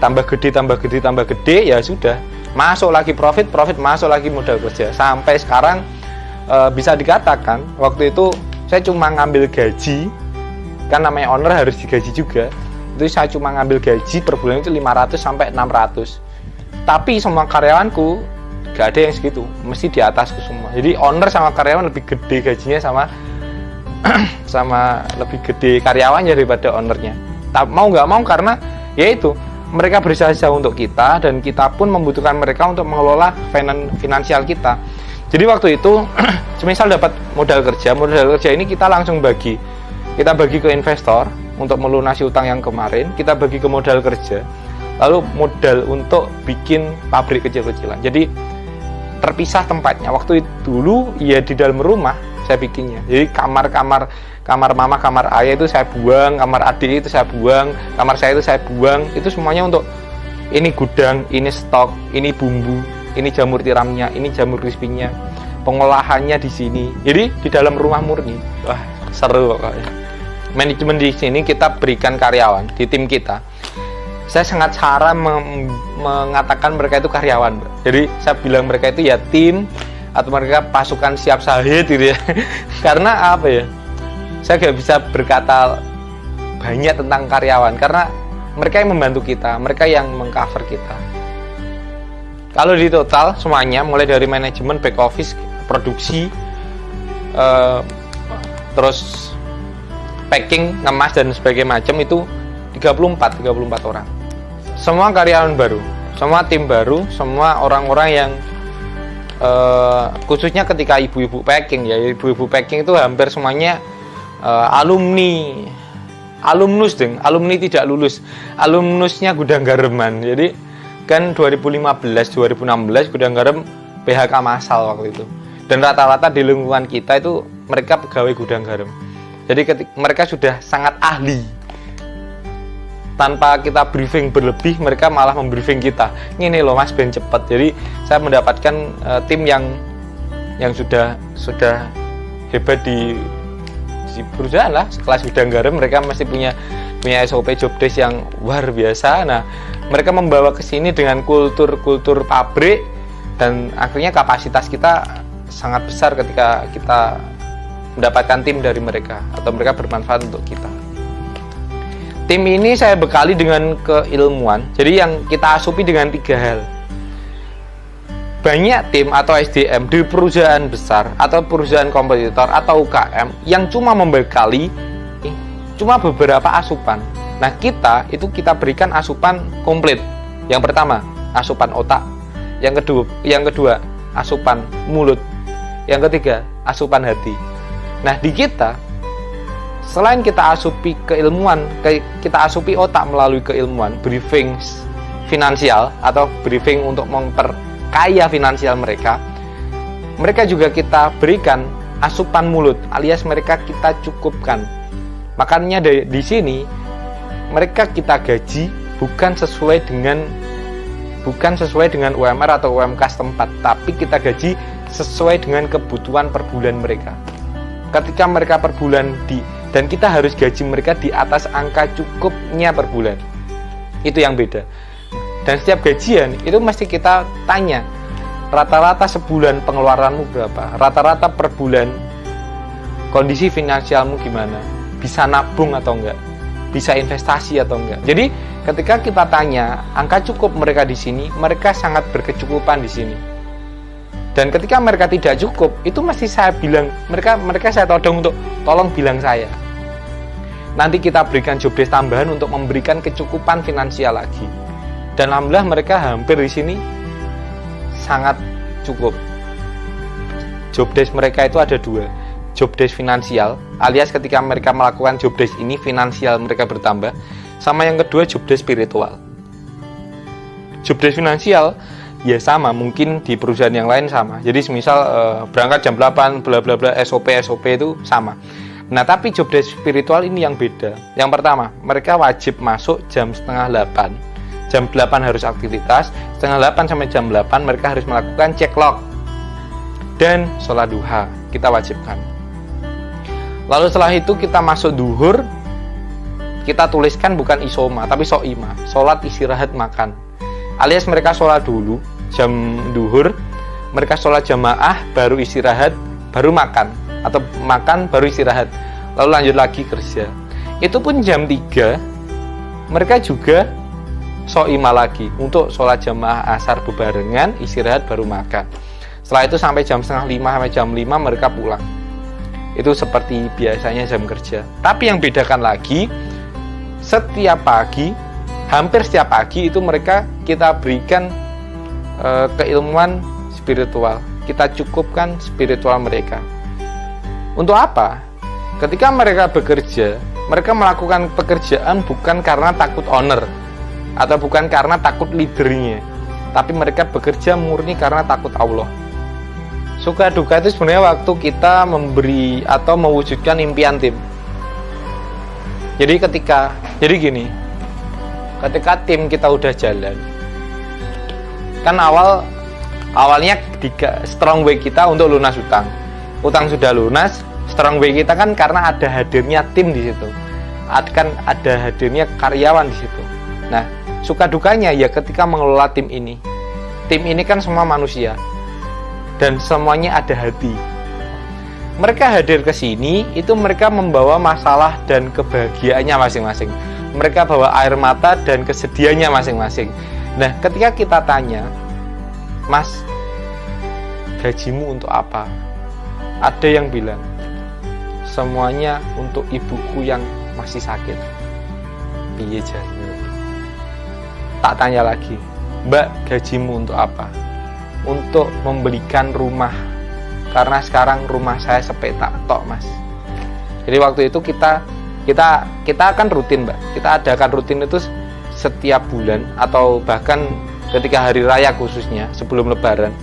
tambah gede ya sudah, masuk lagi profit masuk lagi modal kerja, sampai sekarang bisa dikatakan waktu itu saya cuma ngambil gaji, kan namanya owner harus digaji juga, itu saya cuma ngambil gaji per bulan itu 500 sampai 600. Tapi semua karyawanku gak ada yang segitu, mesti di atasku semua. Jadi owner sama karyawan lebih gede gajinya sama lebih gede karyawannya daripada ownernya. Tapi mau nggak mau karena ya itu mereka berusaha untuk kita dan kita pun membutuhkan mereka untuk mengelola finansial kita. Jadi waktu itu semisal dapat modal kerja ini kita langsung bagi ke investor untuk melunasi utang yang kemarin, kita bagi ke modal kerja, lalu modal untuk bikin pabrik kecil-kecilan. Jadi terpisah tempatnya. Waktu itu dulu ya di dalam rumah saya bikinnya. Jadi kamar mama, kamar ayah itu saya buang, kamar adik itu saya buang, kamar saya itu saya buang. Itu semuanya untuk ini gudang, ini stok, ini bumbu, ini jamur tiramnya, ini jamur crispy-nya, pengolahannya di sini. Jadi di dalam rumah murni. Wah, seru pokoknya. Manajemen di sini kita berikan karyawan di tim kita. Saya sangat cara mengatakan mereka itu karyawan. Jadi saya bilang mereka itu ya tim atau mereka pasukan siap sahid gitu ya. Karena apa ya? Saya gak bisa berkata banyak tentang karyawan karena mereka yang membantu kita, mereka yang mengcover kita. Kalau di total semuanya mulai dari manajemen, back office, produksi, terus packing, ngemas dan sebagainya macam itu 34 orang. Semua karyawan baru, semua tim baru, semua orang-orang yang khususnya ketika ibu-ibu packing ya, ibu-ibu packing itu hampir semuanya alumnus tidak lulus, alumnusnya Gudang Gareman. Jadi kan 2015-2016 Gudang Garam PHK massal waktu itu, dan rata-rata di lingkungan kita itu mereka pegawai Gudang Garam. Jadi mereka sudah sangat ahli tanpa kita briefing berlebih, mereka malah membriefing kita. Ini loh Mas, ben cepet. Jadi saya mendapatkan tim yang sudah hebat di perusahaan lah, sekelas bidang garam. Mereka masih punya SOP job desk yang luar biasa. Nah, mereka membawa ke sini dengan kultur pabrik, dan akhirnya kapasitas kita sangat besar ketika kita mendapatkan tim dari mereka, atau mereka bermanfaat untuk kita. Tim ini saya bekali dengan keilmuan, jadi yang kita asupi dengan 3 hal. Banyak tim atau SDM di perusahaan besar atau perusahaan kompetitor atau UKM yang cuma membekali cuma beberapa asupan. Nah, kita berikan asupan komplit. Yang pertama, asupan otak. Yang kedua, asupan mulut. Yang ketiga, asupan hati. Nah, di kita, selain kita asupi keilmuan, kita asupi otak melalui keilmuan, briefing finansial atau briefing untuk memperkaya finansial mereka juga kita berikan asupan mulut, alias mereka kita cukupkan. Makanya di sini mereka kita gaji bukan sesuai dengan UMR atau UMK setempat, tapi kita gaji sesuai dengan kebutuhan per bulan mereka. Ketika mereka per bulan dan kita harus gaji mereka di atas angka cukupnya per bulan. Itu yang beda. Dan setiap gajian itu mesti kita tanya, rata-rata sebulan pengeluaranmu berapa? Rata-rata per bulan kondisi finansialmu gimana? Bisa nabung atau enggak? Bisa investasi atau enggak? Jadi ketika kita tanya angka cukup mereka di sini, mereka sangat berkecukupan di sini. Dan ketika mereka tidak cukup, itu mesti saya bilang, mereka saya todong untuk tolong bilang saya. Nanti kita berikan job desk tambahan untuk memberikan kecukupan finansial lagi. Dan alhamdulillah mereka hampir di sini sangat cukup. Job desk mereka itu ada 2. Job desk finansial, alias ketika mereka melakukan job desk ini finansial mereka bertambah. Sama yang kedua, job desk spiritual. Job desk finansial ya sama, mungkin di perusahaan yang lain sama. Jadi semisal berangkat jam 8 bla bla bla, SOP itu sama. Nah, tapi job desk spiritual ini yang beda. Yang pertama, mereka wajib masuk jam setengah 8. Jam 8 harus aktivitas, setengah 8 sampai jam 8 mereka harus melakukan cek log dan sholat duha, kita wajibkan. Lalu setelah itu kita masuk duhur, kita tuliskan bukan isoma tapi so'ima, sholat istirahat makan. Alias mereka sholat dulu jam duhur, mereka sholat jamaah, baru istirahat, baru makan, atau makan baru istirahat, lalu lanjut lagi kerja. Itu pun jam 3 mereka juga so'ima lagi untuk sholat jamaah asar bebarengan, istirahat baru makan. Setelah itu sampai jam setengah 5 sampai jam 5 mereka pulang. Itu seperti biasanya jam kerja. Tapi yang bedakan lagi, setiap pagi, hampir setiap pagi itu mereka kita berikan keilmuan spiritual. Kita cukupkan spiritual mereka. Untuk apa? Ketika mereka bekerja, mereka melakukan pekerjaan bukan karena takut owner atau bukan karena takut leadernya, tapi mereka bekerja murni karena takut Allah. Suka duka itu sebenarnya waktu kita memberi atau mewujudkan impian tim. Jadi gini, ketika tim kita udah jalan, kan awalnya strong way kita untuk lunas utang sudah lunas. Strong way kita kan karena ada hadirnya tim di situ, kan ada hadirnya karyawan di situ. Nah, suka dukanya ya ketika mengelola tim ini kan semua manusia dan semuanya ada hati. Mereka hadir ke sini itu mereka membawa masalah dan kebahagiaannya masing-masing. Mereka bawa air mata dan kesedihannya masing-masing. Nah, ketika kita tanya, Mas, gajimu untuk apa? Ada yang bilang, semuanya untuk ibuku yang masih sakit. Piye jane? Tak tanya lagi, Mbak, gajimu untuk apa? Untuk membelikan rumah, karena sekarang rumah saya sepetak tok, Mas. Jadi waktu itu kita akan rutin, Mbak. Kita adakan rutin itu setiap bulan atau bahkan ketika hari raya khususnya sebelum lebaran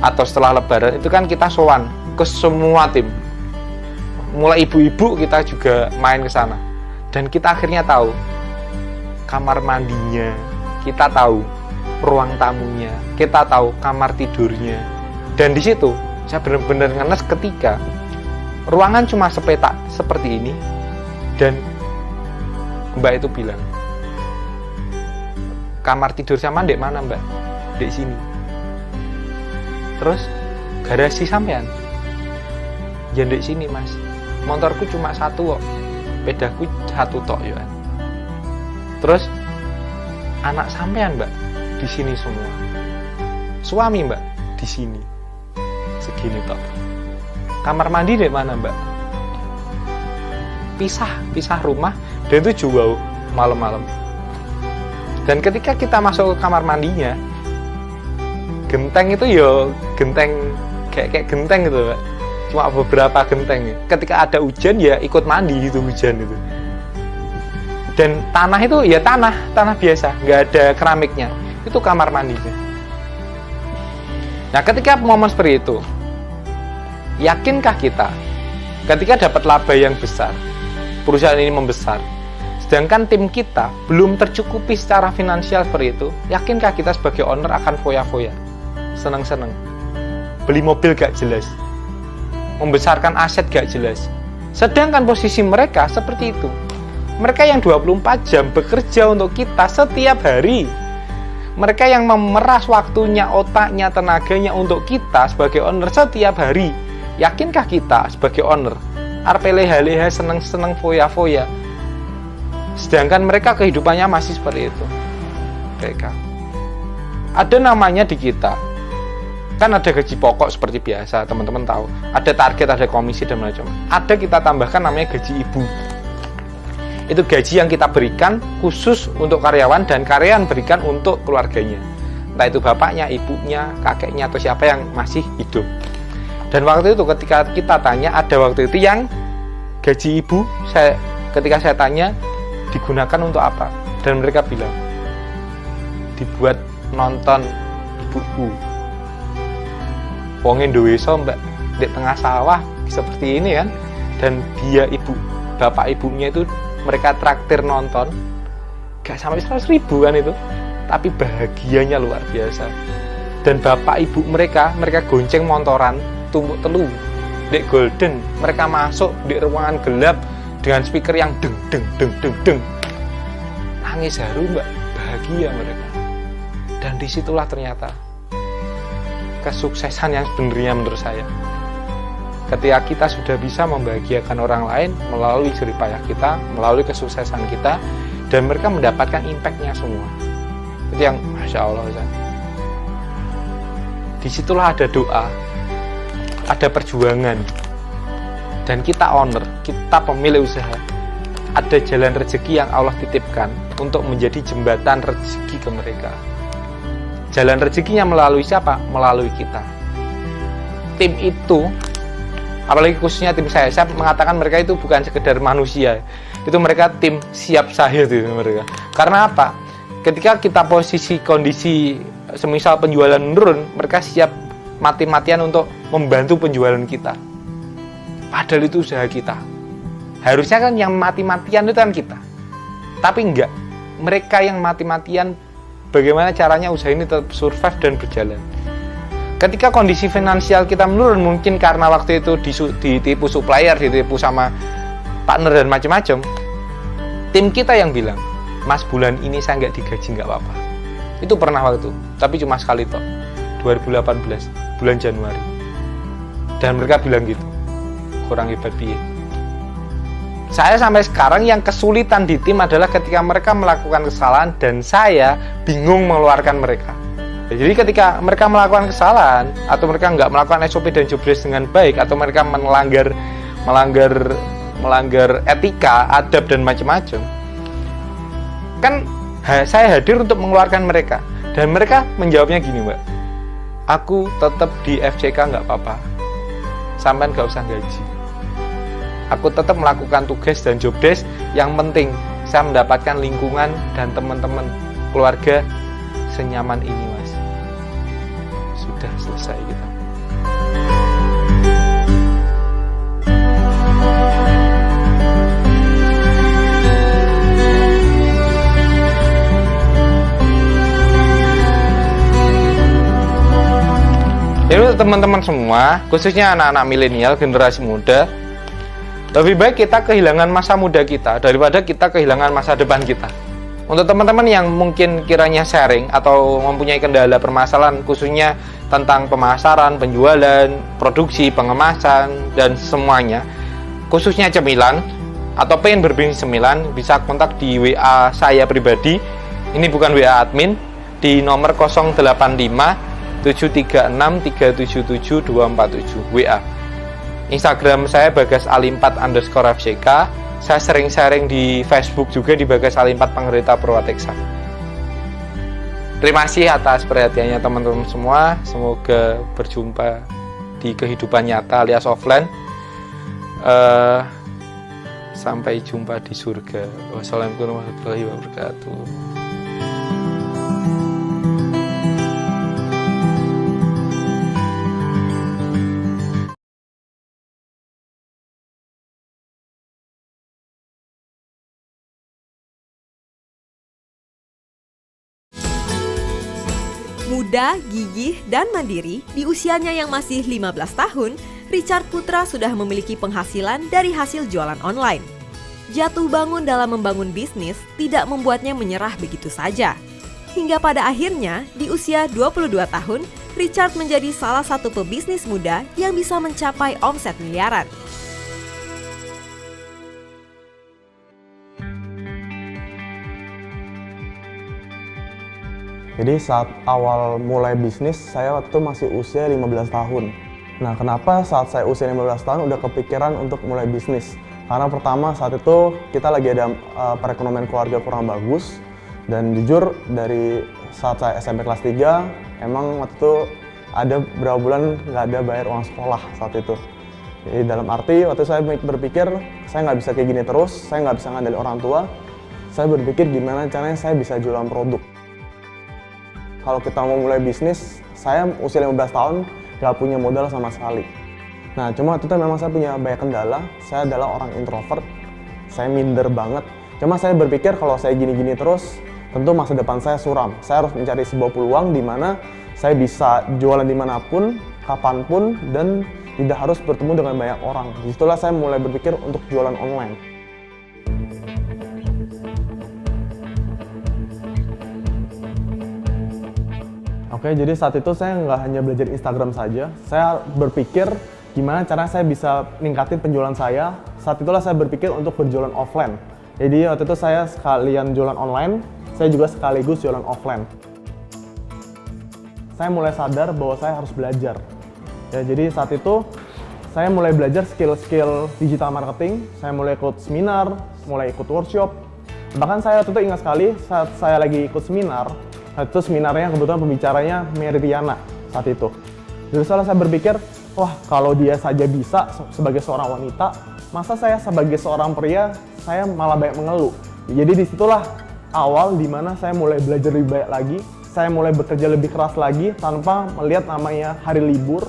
atau setelah lebaran itu kan kita sowan ke semua tim. Mulai ibu-ibu kita juga main ke sana. Dan kita akhirnya tahu kamar mandinya, kita tahu ruang tamunya, kita tahu kamar tidurnya. Dan di situ saya benar-benar ngenes ketika ruangan cuma sepetak seperti ini dan Mbak itu bilang, kamar tidur sama dek mana Mbak? Dek sini. Terus garasi sampean? Ya dek sini Mas. Motorku cuma satu kok, pedaku satu tok ya. Terus anak sampean Mbak di sini semua. Suami Mbak di sini. Segini tok. Kamar mandi di mana Mbak? Pisah rumah dan itu juga malam-malam. Dan ketika kita masuk ke kamar mandinya, genteng itu ya genteng kayak genteng gitu Mbak. Cuma beberapa genteng. Ketika ada hujan ya ikut mandi gitu hujan itu. Dan tanah itu ya tanah biasa, nggak ada keramiknya. Itu kamar mandinya. Nah, ketika momen seperti itu, yakinkah kita ketika dapat laba yang besar, perusahaan ini membesar, sedangkan tim kita belum tercukupi secara finansial seperti itu, yakinkah kita sebagai owner akan foya-foya, seneng-seneng, beli mobil gak jelas, membesarkan aset gak jelas? Sedangkan posisi mereka seperti itu. Mereka yang 24 jam bekerja untuk kita setiap hari. Mereka yang memeras waktunya, otaknya, tenaganya untuk kita sebagai owner setiap hari. Yakinkah kita sebagai owner arep leha-leha, seneng-seneng, foya-foya? Sedangkan mereka kehidupannya masih seperti itu. Mereka ada namanya di kita. Kan ada gaji pokok seperti biasa, teman-teman tahu. Ada target, ada komisi dan macam. Ada kita tambahkan namanya gaji ibu. Itu gaji yang kita berikan khusus untuk karyawan dan karyawan berikan untuk keluarganya. Entah itu bapaknya, ibunya, kakeknya, atau siapa yang masih hidup. Dan waktu itu ketika kita tanya, ada waktu itu yang gaji ibu, ketika saya tanya, digunakan untuk apa? Dan mereka bilang, dibuat nonton ibuku. Wongin duweso Mbak, di tengah sawah seperti ini kan. Dan dia bapak ibunya itu mereka traktir nonton gak sampai 100.000 kan itu, tapi bahagianya luar biasa. Dan bapak ibu mereka gonceng motoran tumbuk telu dek Golden, mereka masuk di ruangan gelap dengan speaker yang deng deng deng deng deng, nangis haru Mbak, bahagia mereka. Dan disitulah ternyata kesuksesan yang sebenarnya menurut saya. Ketika kita sudah bisa membahagiakan orang lain melalui jerih payah kita, melalui kesuksesan kita, dan mereka mendapatkan impact-nya semua. Itu yang Masya Allah. Disitulah ada doa, ada perjuangan, dan kita owner, kita pemilik usaha. Ada jalan rezeki yang Allah titipkan untuk menjadi jembatan rezeki ke mereka. Jalan rezekinya melalui siapa? Melalui kita. Tim itu, apalagi khususnya tim saya mengatakan mereka itu bukan sekedar manusia, itu mereka tim siap sahih itu mereka. Karena apa? Ketika kita posisi kondisi semisal penjualan menurun, mereka siap mati-matian untuk membantu penjualan kita. Padahal itu usaha kita. Harusnya kan yang mati-matian itu kan kita. Tapi enggak. Mereka yang mati-matian bagaimana caranya usaha ini tetap survive dan berjalan. Ketika kondisi finansial kita menurun, mungkin karena waktu itu ditipu supplier, ditipu sama partner dan macam-macam, tim kita yang bilang, Mas bulan ini saya nggak digaji nggak apa-apa. Itu pernah waktu, tapi cuma sekali toh, 2018 bulan Januari. Dan mereka bilang gitu, kurang hebat piye. Saya sampai sekarang yang kesulitan di tim adalah ketika mereka melakukan kesalahan dan saya bingung mengeluarkan mereka. Jadi ketika mereka melakukan kesalahan atau mereka nggak melakukan SOP dan job desk dengan baik, atau mereka melanggar etika, adab dan macam-macam, kan saya hadir untuk mengeluarkan mereka. Dan mereka menjawabnya gini Mbak, aku tetap di FCK nggak apa-apa, sampean nggak usah gaji. Aku tetap melakukan tugas dan job desk. Yang penting saya mendapatkan lingkungan dan teman-teman keluarga senyaman ini Mas. Sudah selesai kita. Jadi untuk teman-teman semua, khususnya anak-anak milenial, generasi muda, lebih baik kita kehilangan masa muda kita daripada kita kehilangan masa depan kita. Untuk teman-teman yang mungkin kiranya sharing atau mempunyai kendala permasalahan khususnya tentang pemasaran, penjualan, produksi, pengemasan, dan semuanya, khususnya cemilan, atau pengen berbisnis cemilan, bisa kontak di WA saya pribadi. Ini bukan WA admin, di nomor 085 736 377 247 WA. Instagram saya @bagasali4_FCK. Saya sering sharing di Facebook juga di Bagas Ali 4 Pangrita Purwateksa. Terima kasih atas perhatiannya teman-teman semua. Semoga berjumpa di kehidupan nyata alias offline. Sampai jumpa di surga. Wassalamualaikum warahmatullahi wabarakatuh. Muda, gigih, dan mandiri, di usianya yang masih 15 tahun, Richard Putra sudah memiliki penghasilan dari hasil jualan online. Jatuh bangun dalam membangun bisnis tidak membuatnya menyerah begitu saja. Hingga pada akhirnya, di usia 22 tahun, Richard menjadi salah satu pebisnis muda yang bisa mencapai omset miliaran. Jadi saat awal mulai bisnis, saya waktu itu masih usia 15 tahun. Nah, kenapa saat saya usia 15 tahun udah kepikiran untuk mulai bisnis? Karena pertama saat itu kita lagi ada perekonomian keluarga kurang bagus. Dan jujur dari saat saya SMP kelas 3, emang waktu itu ada berapa bulan nggak ada bayar uang sekolah saat itu. Jadi dalam arti waktu saya berpikir, saya nggak bisa kayak gini terus, saya nggak bisa ngandalin orang tua. Saya berpikir gimana caranya saya bisa jualan produk. Kalau kita mau mulai bisnis, saya usia 15 tahun gak punya modal sama sekali. Nah, cuma waktu itu memang saya punya banyak kendala. Saya adalah orang introvert, saya minder banget. Cuma saya berpikir kalau saya gini-gini terus, tentu masa depan saya suram. Saya harus mencari sebuah peluang di mana saya bisa jualan dimanapun, kapanpun, dan tidak harus bertemu dengan banyak orang. Disitulah saya mulai berpikir untuk jualan online. Oke, jadi saat itu saya nggak hanya belajar Instagram saja, saya berpikir gimana cara saya bisa ningkatin penjualan saya. Saat itulah saya berpikir untuk berjualan offline. Jadi waktu itu saya sekalian jualan online, saya juga sekaligus jualan offline. Saya mulai sadar bahwa saya harus belajar. Ya, jadi saat itu saya mulai belajar skill-skill digital marketing, saya mulai ikut seminar, mulai ikut workshop. Bahkan saya waktu itu ingat sekali saat saya lagi ikut seminar, itu seminarnya kebetulan pembicaranya Meridiana saat itu. Jadi saya berpikir, wah kalau dia saja bisa sebagai seorang wanita, masa saya sebagai seorang pria, saya malah banyak mengeluh. Jadi disitulah awal dimana saya mulai belajar lebih banyak lagi, saya mulai bekerja lebih keras lagi tanpa melihat namanya hari libur,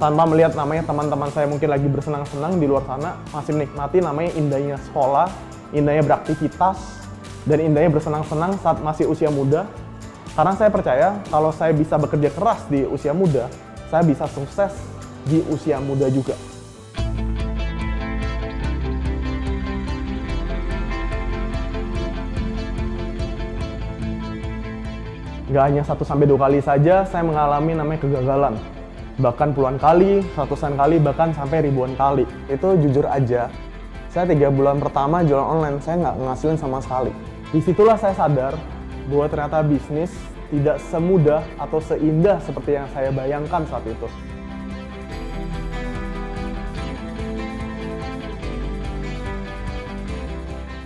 tanpa melihat namanya teman-teman saya mungkin lagi bersenang-senang di luar sana, masih menikmati namanya indahnya sekolah, indahnya beraktivitas, dan indahnya bersenang-senang saat masih usia muda. Karena saya percaya kalau saya bisa bekerja keras di usia muda, saya bisa sukses di usia muda juga. Gak hanya 1-2 kali saja saya mengalami namanya kegagalan. Bahkan puluhan kali, ratusan kali, bahkan sampai ribuan kali. Itu jujur aja, saya 3 bulan pertama jualan online, saya nggak ngasilin sama sekali. Disitulah saya sadar bahwa ternyata bisnis tidak semudah atau seindah seperti yang saya bayangkan saat itu.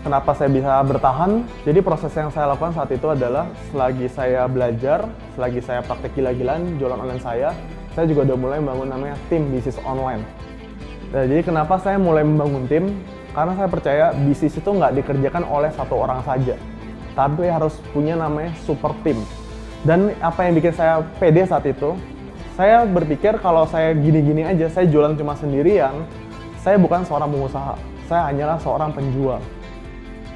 Kenapa saya bisa bertahan? Jadi proses yang saya lakukan saat itu adalah selagi saya belajar, selagi saya praktek gila-gilaan jualan online saya juga udah mulai membangun namanya tim bisnis online. Nah, jadi kenapa saya mulai membangun tim? Karena saya percaya bisnis itu nggak dikerjakan oleh satu orang saja, tapi harus punya namanya super team. Dan apa yang bikin saya pede saat itu, saya berpikir kalau saya gini-gini aja, saya jualan cuma sendirian, saya bukan seorang pengusaha, saya hanyalah seorang penjual.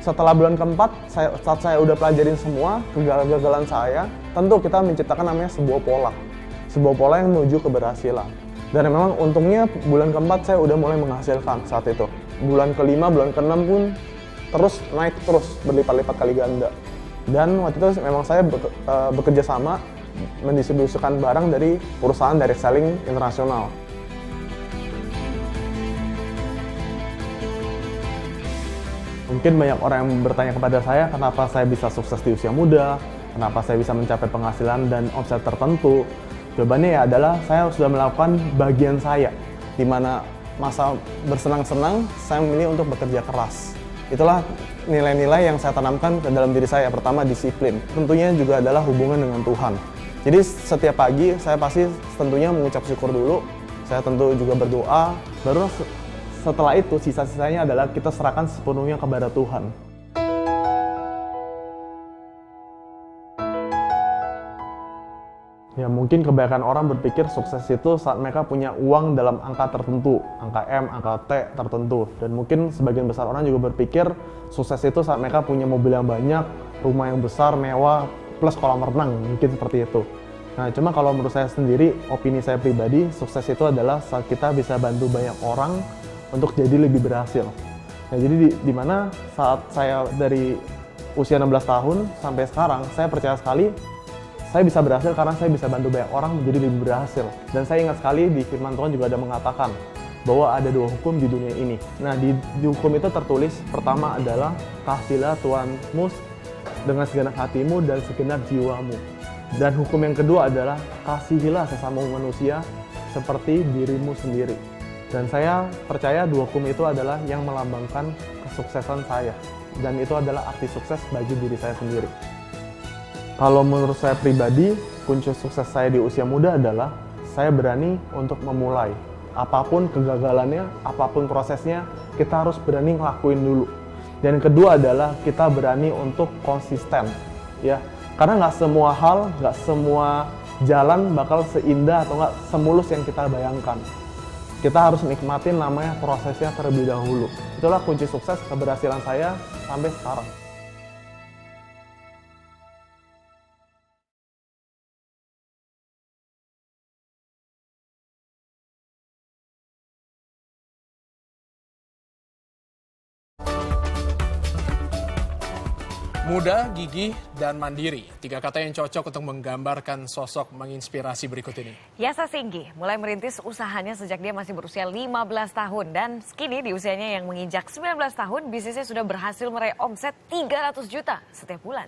Setelah bulan keempat, saat saya udah pelajarin semua kegagalan saya, tentu kita menciptakan namanya sebuah pola. sebuah pola yang menuju keberhasilan. Dan memang untungnya bulan keempat saya udah mulai menghasilkan saat itu. Bulan kelima, bulan keenam pun terus naik terus berlipat-lipat kali ganda. Dan waktu itu memang saya bekerja sama mendistribusikan barang dari perusahaan direct selling internasional. Mungkin banyak orang yang bertanya kepada saya kenapa saya bisa sukses di usia muda, kenapa saya bisa mencapai penghasilan dan omset tertentu. Jawabannya ya adalah saya sudah melakukan bagian saya, di mana masa bersenang-senang saya memilih untuk bekerja keras. Itulah nilai-nilai yang saya tanamkan ke dalam diri saya. Pertama, disiplin. Tentunya juga adalah hubungan dengan Tuhan. Jadi setiap pagi saya pasti tentunya mengucap syukur dulu. Saya tentu juga berdoa. Baru setelah itu sisa-sisanya adalah kita serahkan sepenuhnya kepada Tuhan. Ya mungkin kebanyakan orang berpikir sukses itu saat mereka punya uang dalam angka tertentu, angka M, angka T tertentu. Dan mungkin sebagian besar orang juga berpikir sukses itu saat mereka punya mobil yang banyak, rumah yang besar, mewah, plus kolam renang, mungkin seperti itu. Nah cuma kalau menurut saya sendiri, opini saya pribadi, sukses itu adalah saat kita bisa bantu banyak orang untuk jadi lebih berhasil. Nah jadi di mana saat saya dari usia 16 tahun sampai sekarang, saya percaya sekali saya bisa berhasil karena saya bisa bantu banyak orang menjadi lebih berhasil. Dan saya ingat sekali di firman Tuhan juga ada mengatakan bahwa ada 2 hukum di dunia ini. Nah di hukum itu tertulis pertama adalah kasihilah Tuhanmu dengan segenap hatimu dan segenap jiwamu. Dan hukum yang kedua adalah kasihilah sesama manusia seperti dirimu sendiri. Dan saya percaya 2 hukum itu adalah yang melambangkan kesuksesan saya. Dan itu adalah arti sukses bagi diri saya sendiri. Kalau menurut saya pribadi, kunci sukses saya di usia muda adalah saya berani untuk memulai. Apapun kegagalannya, apapun prosesnya, kita harus berani ngelakuin dulu. Dan yang kedua adalah kita berani untuk konsisten. Ya, karena nggak semua hal, nggak semua jalan bakal seindah atau nggak semulus yang kita bayangkan. Kita harus nikmatin namanya prosesnya terlebih dahulu. Itulah kunci sukses keberhasilan saya sampai sekarang. Muda, gigih, dan mandiri. 3 kata yang cocok untuk menggambarkan sosok menginspirasi berikut ini. Yasa Singgih mulai merintis usahanya sejak dia masih berusia 15 tahun. Dan kini di usianya yang menginjak 19 tahun, bisnisnya sudah berhasil meraih omset 300 juta setiap bulan.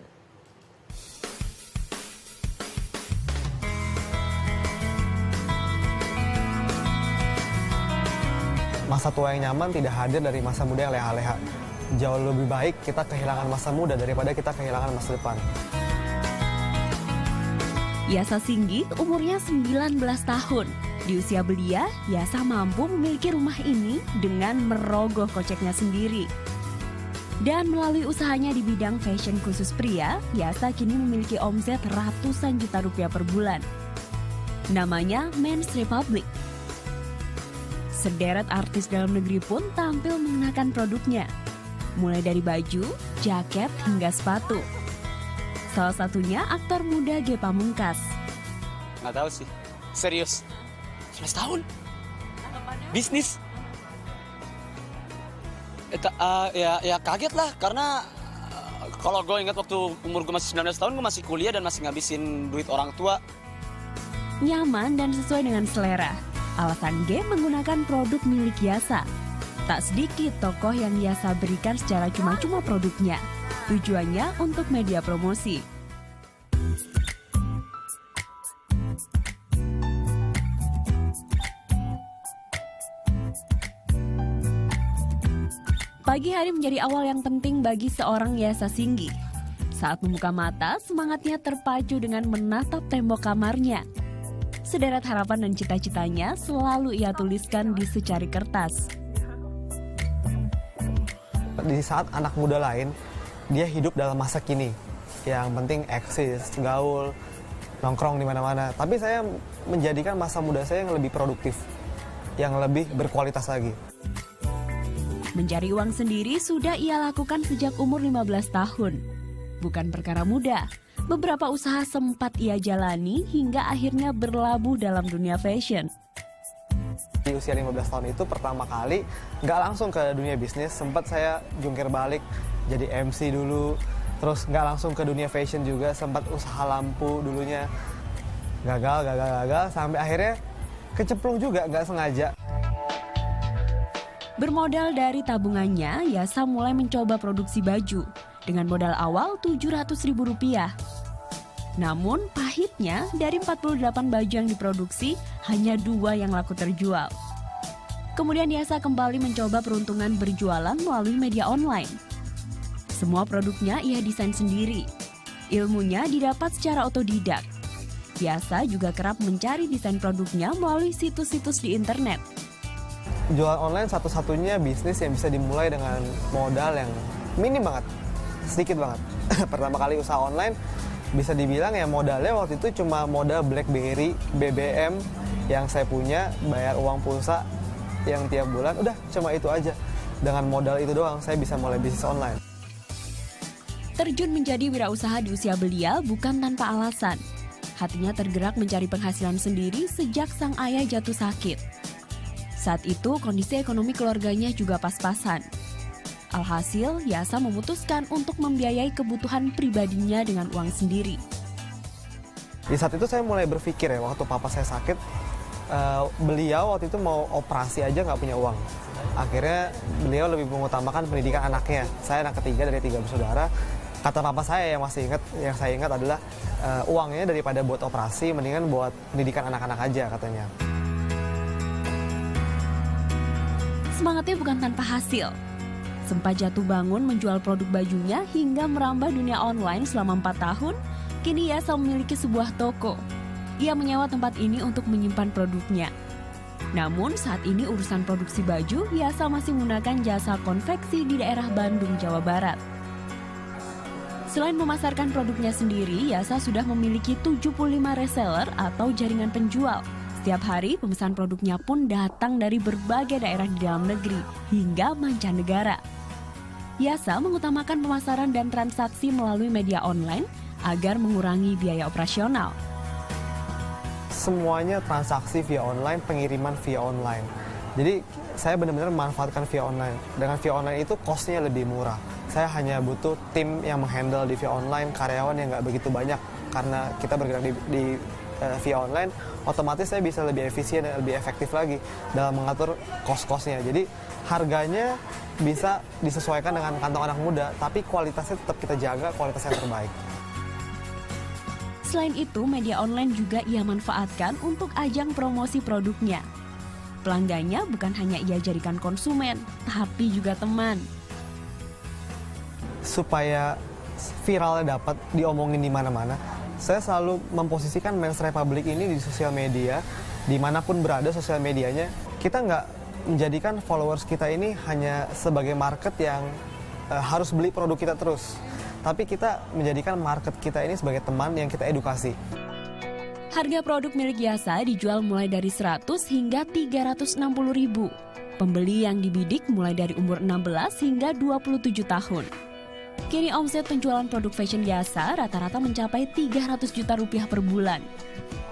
Masa tua yang nyaman tidak hadir dari masa muda yang leha-leha. Jauh lebih baik kita kehilangan masa muda daripada kita kehilangan masa depan. Yasa Singgih umurnya 19 tahun. Di usia belia, Yasa mampu memiliki rumah ini dengan merogoh koceknya sendiri. Dan melalui usahanya di bidang fashion khusus pria, Yasa kini memiliki omset ratusan juta rupiah per bulan. Namanya Men's Republic. Sederet artis dalam negeri pun tampil mengenakan produknya. Mulai dari baju, jaket, hingga sepatu. Salah satunya aktor muda Ge Pamungkas. Nggak tahu sih, serius. 11 tahun? Bisnis? Ya kaget lah, karena kalau gue ingat waktu umur gue masih 19 tahun, gue masih kuliah dan masih ngabisin duit orang tua. Nyaman dan sesuai dengan selera. Alasan Ge menggunakan produk milik Yasa. Tak sedikit tokoh yang Yasa berikan secara cuma-cuma produknya. Tujuannya untuk media promosi. Pagi hari menjadi awal yang penting bagi seorang Yasa Singgih. Saat membuka mata, semangatnya terpacu dengan menatap tembok kamarnya. Sederet harapan dan cita-citanya selalu ia tuliskan di secari kertas. Di saat anak muda lain, dia hidup dalam masa kini. Yang penting eksis, gaul, nongkrong di mana-mana. Tapi saya menjadikan masa muda saya yang lebih produktif, yang lebih berkualitas lagi. Mencari uang sendiri sudah ia lakukan sejak umur 15 tahun. Bukan perkara mudah, Beberapa usaha sempat ia jalani hingga akhirnya berlabuh dalam dunia fashion. Di usia 15 tahun itu pertama kali nggak langsung ke dunia bisnis, sempat saya jungkir balik jadi MC dulu, terus nggak langsung ke dunia fashion juga, sempat usaha lampu dulunya, gagal, sampai akhirnya kecemplung juga nggak sengaja. Bermodal dari tabungannya, Yasa mulai mencoba produksi baju dengan modal awal Rp700.000. Namun pahitnya dari 48 baju yang diproduksi, hanya 2 yang laku terjual. Kemudian Yasa kembali mencoba peruntungan berjualan melalui media online. Semua produknya ia desain sendiri. Ilmunya didapat secara otodidak. Yasa juga kerap mencari desain produknya melalui situs-situs di internet. Jualan online satu-satunya bisnis yang bisa dimulai dengan modal yang minim banget, sedikit banget. Pertama kali usaha online, bisa dibilang ya modalnya waktu itu cuma modal BlackBerry, BBM yang saya punya, bayar uang pulsa yang tiap bulan, udah cuma itu aja. Dengan modal itu doang saya bisa mulai bisnis online. Terjun menjadi wirausaha di usia belia bukan tanpa alasan. Hatinya tergerak mencari penghasilan sendiri sejak sang ayah jatuh sakit. Saat itu kondisi ekonomi keluarganya juga pas-pasan. Alhasil, Yasa memutuskan untuk membiayai kebutuhan pribadinya dengan uang sendiri. Di saat itu saya mulai berpikir ya, waktu papa saya sakit, beliau waktu itu mau operasi aja nggak punya uang. Akhirnya beliau lebih mengutamakan pendidikan anaknya. Saya anak ketiga dari 3 bersaudara. Kata papa saya yang saya ingat adalah uangnya daripada buat operasi, mendingan buat pendidikan anak-anak aja katanya. Semangatnya bukan tanpa hasil. Sempat jatuh bangun menjual produk bajunya hingga merambah dunia online selama 4 tahun, kini Yasa memiliki sebuah toko. Ia menyewa tempat ini untuk menyimpan produknya. Namun saat ini urusan produksi baju, Yasa masih menggunakan jasa konveksi di daerah Bandung, Jawa Barat. Selain memasarkan produknya sendiri, Yasa sudah memiliki 75 reseller atau jaringan penjual. Setiap hari pemesan produknya pun datang dari berbagai daerah di dalam negeri hingga mancanegara. Yasa mengutamakan pemasaran dan transaksi melalui media online agar mengurangi biaya operasional. Semuanya transaksi via online, pengiriman via online. Jadi saya benar-benar memanfaatkan via online. Dengan via online itu cost-nya lebih murah. Saya hanya butuh tim yang menghandle di via online, karyawan yang nggak begitu banyak. Karena kita bergerak di via online, otomatis saya bisa lebih efisien dan lebih efektif lagi dalam mengatur cost-cost-nya. Jadi harganya bisa disesuaikan dengan kantong anak muda, tapi kualitasnya tetap kita jaga, kualitas yang terbaik. Selain itu, media online juga ia manfaatkan untuk ajang promosi produknya. Pelanggannya bukan hanya ia jadikan konsumen, tapi juga teman. Supaya viralnya dapat diomongin di mana-mana, saya selalu memposisikan Men's Republic ini di sosial media, dimanapun berada sosial medianya. Kita nggak menjadikan followers kita ini hanya sebagai market yang harus beli produk kita terus. Tapi kita menjadikan market kita ini sebagai teman yang kita edukasi. Harga produk milik Yasa dijual mulai dari 100 hingga 360 ribu. Pembeli yang dibidik mulai dari umur 16 hingga 27 tahun. Kini omset penjualan produk fashion Yasa rata-rata mencapai 300 juta rupiah per bulan.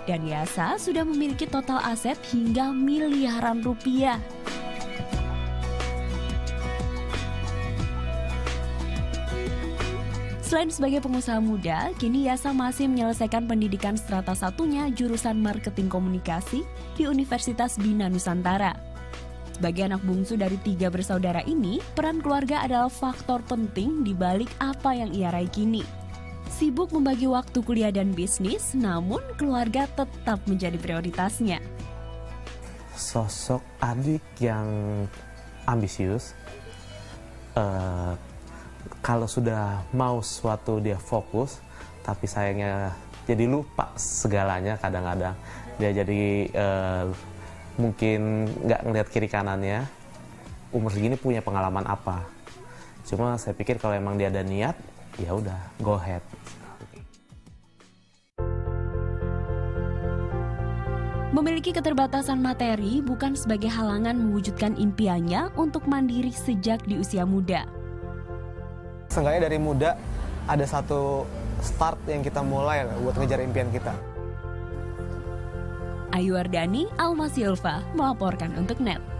Dan Yasa sudah memiliki total aset hingga miliaran rupiah. Selain sebagai pengusaha muda, kini Yasa masih menyelesaikan pendidikan strata satunya jurusan marketing komunikasi di Universitas Bina Nusantara. Sebagai anak bungsu dari 3 bersaudara ini, peran keluarga adalah faktor penting di balik apa yang ia raih kini. Sibuk membagi waktu kuliah dan bisnis, namun keluarga tetap menjadi prioritasnya. Sosok adik yang ambisius, kalau sudah mau sesuatu dia fokus, tapi sayangnya jadi lupa segalanya kadang-kadang. Dia jadi mungkin nggak ngelihat kiri kanannya, umur segini punya pengalaman apa. Cuma saya pikir kalau emang dia ada niat, ya udah, go ahead. Memiliki keterbatasan materi bukan sebagai halangan mewujudkan impiannya untuk mandiri sejak di usia muda. Seenggaknya dari muda ada satu start yang kita mulai lah buat ngejar impian kita. Ayu Wardani, Alma Silva melaporkan untuk NET.